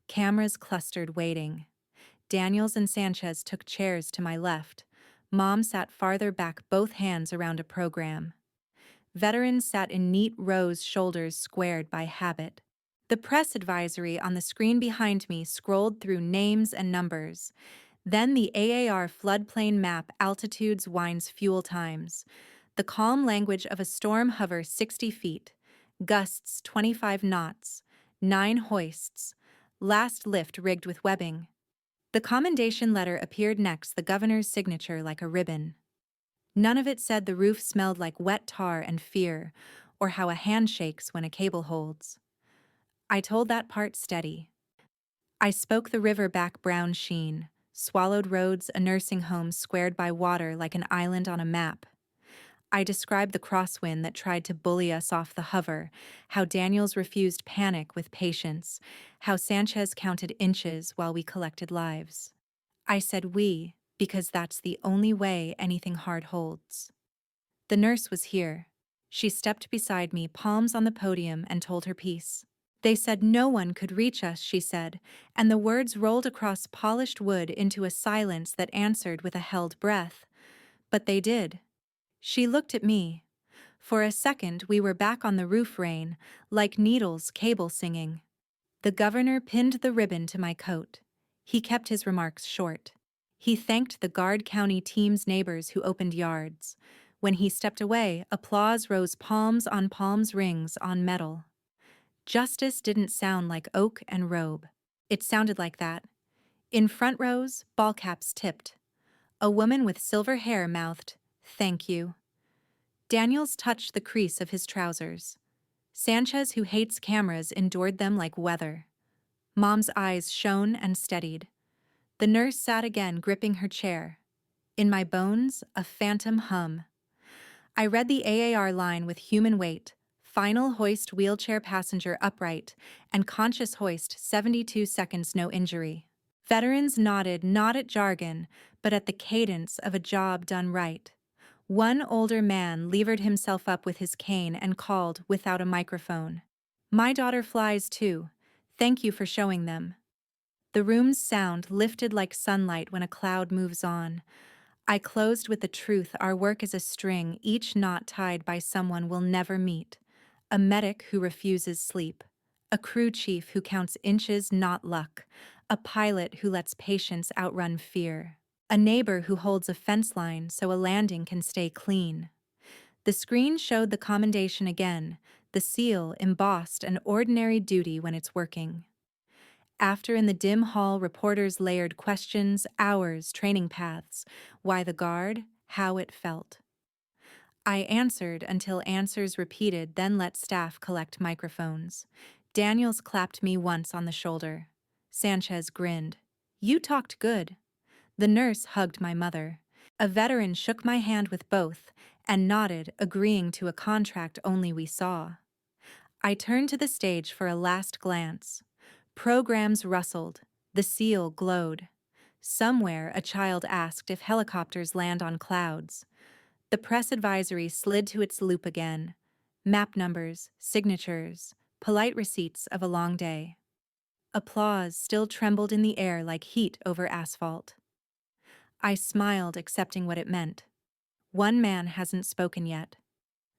Cameras clustered, waiting. Daniels and Sanchez took chairs to my left. Mom sat farther back, both hands around a program. Veterans sat in neat rows, shoulders squared by habit. The press advisory on the screen behind me scrolled through names and numbers. Then the AAR floodplain map, altitudes, winds, fuel times. The calm language of a storm hover 60 feet. Gusts 25 knots. 9 hoists. Last lift rigged with webbing. The commendation letter appeared next, the governor's signature like a ribbon. None of it said the roof smelled like wet tar and fear, or how a hand shakes when a cable holds. I told that part steady. I spoke the river back, brown sheen, swallowed roads, a nursing home squared by water like an island on a map. I described the crosswind that tried to bully us off the hover, how Daniels refused panic with patience, how Sanchez counted inches while we collected lives. I said we, because that's the only way anything hard holds. The nurse was here. She stepped beside me, palms on the podium, and told her piece. They said no one could reach us, she said, and the words rolled across polished wood into a silence that answered with a held breath. But they did. She looked at me. For a second we were back on the roof, rain, like needles, cable singing. The governor pinned the ribbon to my coat. He kept his remarks short. He thanked the Guard County team's neighbors who opened yards. When he stepped away, applause rose, palms on palms, rings on metal. Justice didn't sound like oak and robe. It sounded like that. In front rows, ball caps tipped. A woman with silver hair mouthed, "Thank you." Daniels touched the crease of his trousers. Sanchez, who hates cameras, endured them like weather. Mom's eyes shone and steadied. The nurse sat again, gripping her chair. In my bones, a phantom hum. I read the AAR line with human weight. Final hoist, wheelchair passenger upright, and conscious hoist 72 seconds, no injury. Veterans nodded, not at jargon, but at the cadence of a job done right. One older man levered himself up with his cane and called, without a microphone, "My daughter flies too. Thank you for showing them." The room's sound lifted like sunlight when a cloud moves on. I closed with the truth: our work is a string, each knot tied by someone we'll never meet. A medic who refuses sleep. A crew chief who counts inches, not luck. A pilot who lets patience outrun fear. A neighbor who holds a fence line so a landing can stay clean. The screen showed the commendation again, the seal embossed, an ordinary duty when it's working. After, in the dim hall, reporters layered questions, hours, training paths, why the Guard, how it felt. I answered until answers repeated, then let staff collect microphones. Daniels clapped me once on the shoulder. Sanchez grinned. "You talked good." The nurse hugged my mother. A veteran shook my hand with both and nodded, agreeing to a contract only we saw. I turned to the stage for a last glance. Programs rustled. The seal glowed. Somewhere, a child asked if helicopters land on clouds. The press advisory slid to its loop again. Map numbers, signatures, polite receipts of a long day. Applause still trembled in the air like heat over asphalt. I smiled, accepting what it meant. One man hasn't spoken yet.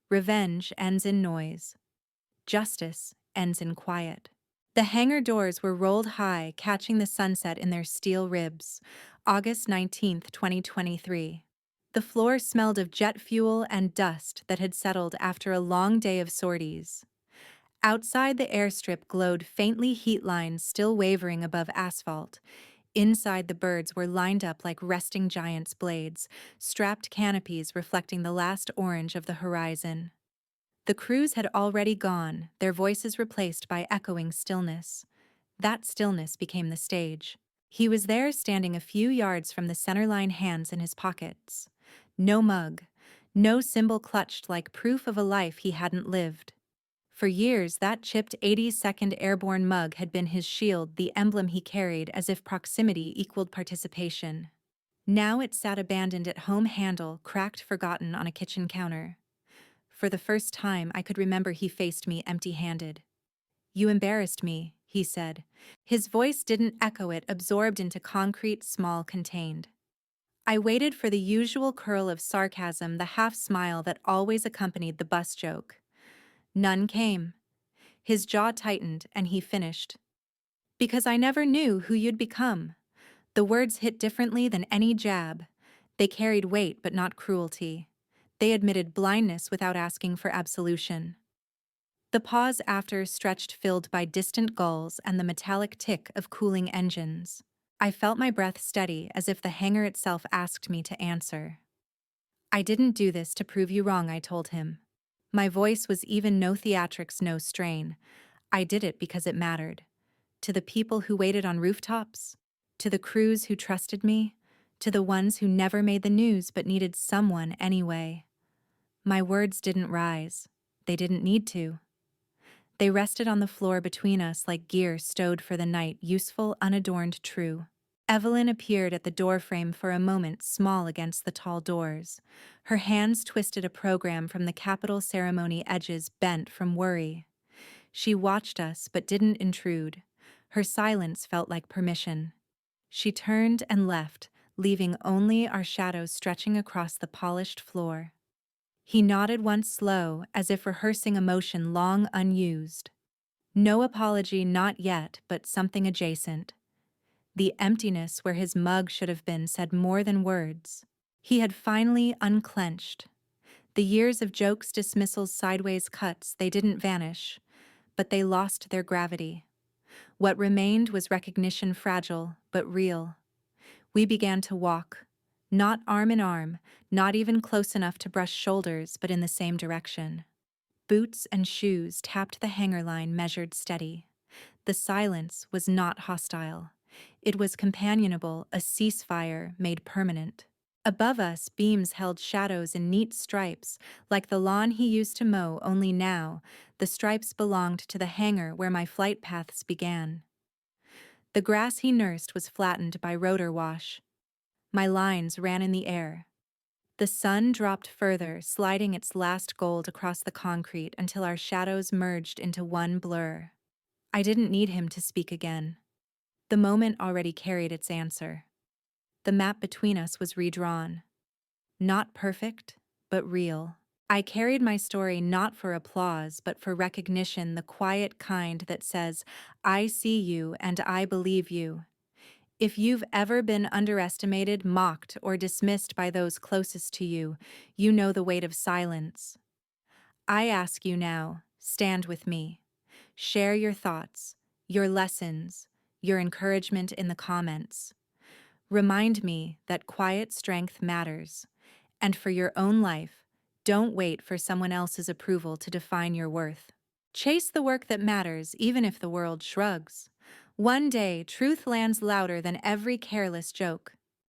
Revenge ends in noise. Justice ends in quiet. The hangar doors were rolled high, catching the sunset in their steel ribs. August 19th, 2023. The floor smelled of jet fuel and dust that had settled after a long day of sorties. Outside, the airstrip glowed faintly, heat lines still wavering above asphalt. Inside, the birds were lined up like resting giants' blades, strapped canopies reflecting the last orange of the horizon. The crews had already gone, their voices replaced by echoing stillness. That stillness became the stage. He was there, standing a few yards from the centerline, hands in his pockets. No mug, no symbol clutched like proof of a life he hadn't lived. For years, that chipped 82nd Airborne mug had been his shield, the emblem he carried as if proximity equaled participation. Now it sat abandoned at home handle, cracked, forgotten on a kitchen counter. For the first time, I could remember he faced me empty-handed. "You embarrassed me," he said. His voice didn't echo, it absorbed into concrete, small, contained. I waited for the usual curl of sarcasm, the half-smile that always accompanied the bus joke. None came. His jaw tightened, and he finished. "Because I never knew who you'd become." The words hit differently than any jab. They carried weight but not cruelty. They admitted blindness without asking for absolution. The pause after stretched, filled by distant gulls and the metallic tick of cooling engines. I felt my breath steady, as if the hangar itself asked me to answer. "I didn't do this to prove you wrong," I told him. My voice was even, no theatrics, no strain. I did it because it mattered. To the people who waited on rooftops, to the crews who trusted me, to the ones who never made the news but needed someone anyway. My words didn't rise. They didn't need to. They rested on the floor between us like gear stowed for the night, useful, unadorned, true. Evelyn appeared at the doorframe for a moment, small against the tall doors. Her hands twisted, a program from the Capitol ceremony, edges bent from worry. She watched us but didn't intrude. Her silence felt like permission. She turned and left, leaving only our shadows stretching across the polished floor. He nodded once, slow, as if rehearsing emotion long unused. No apology, not yet, but something adjacent. The emptiness where his mug should have been said more than words. He had finally unclenched. The years of jokes, dismissals, sideways cuts, they didn't vanish, but they lost their gravity. What remained was recognition, fragile, but real. We began to walk, not arm in arm, not even close enough to brush shoulders, but in the same direction. Boots and shoes tapped the hangar line, measured, steady. The silence was not hostile. It was companionable, a ceasefire made permanent. Above us, beams held shadows in neat stripes, like the lawn he used to mow, only now, the stripes belonged to the hangar where my flight paths began. The grass he nursed was flattened by rotor wash. My lines ran in the air. The sun dropped further, sliding its last gold across the concrete until our shadows merged into one blur. I didn't need him to speak again. The moment already carried its answer. The map between us was redrawn. Not perfect, but real. I carried my story not for applause, but for recognition, the quiet kind that says, "I see you and I believe you." If you've ever been underestimated, mocked, or dismissed by those closest to you, you know the weight of silence. I ask you now, stand with me. Share your thoughts, your lessons, your encouragement in the comments. Remind me that quiet strength matters, and for your own life, don't wait for someone else's approval to define your worth. Chase the work that matters, even if the world shrugs. One day, truth lands louder than every careless joke.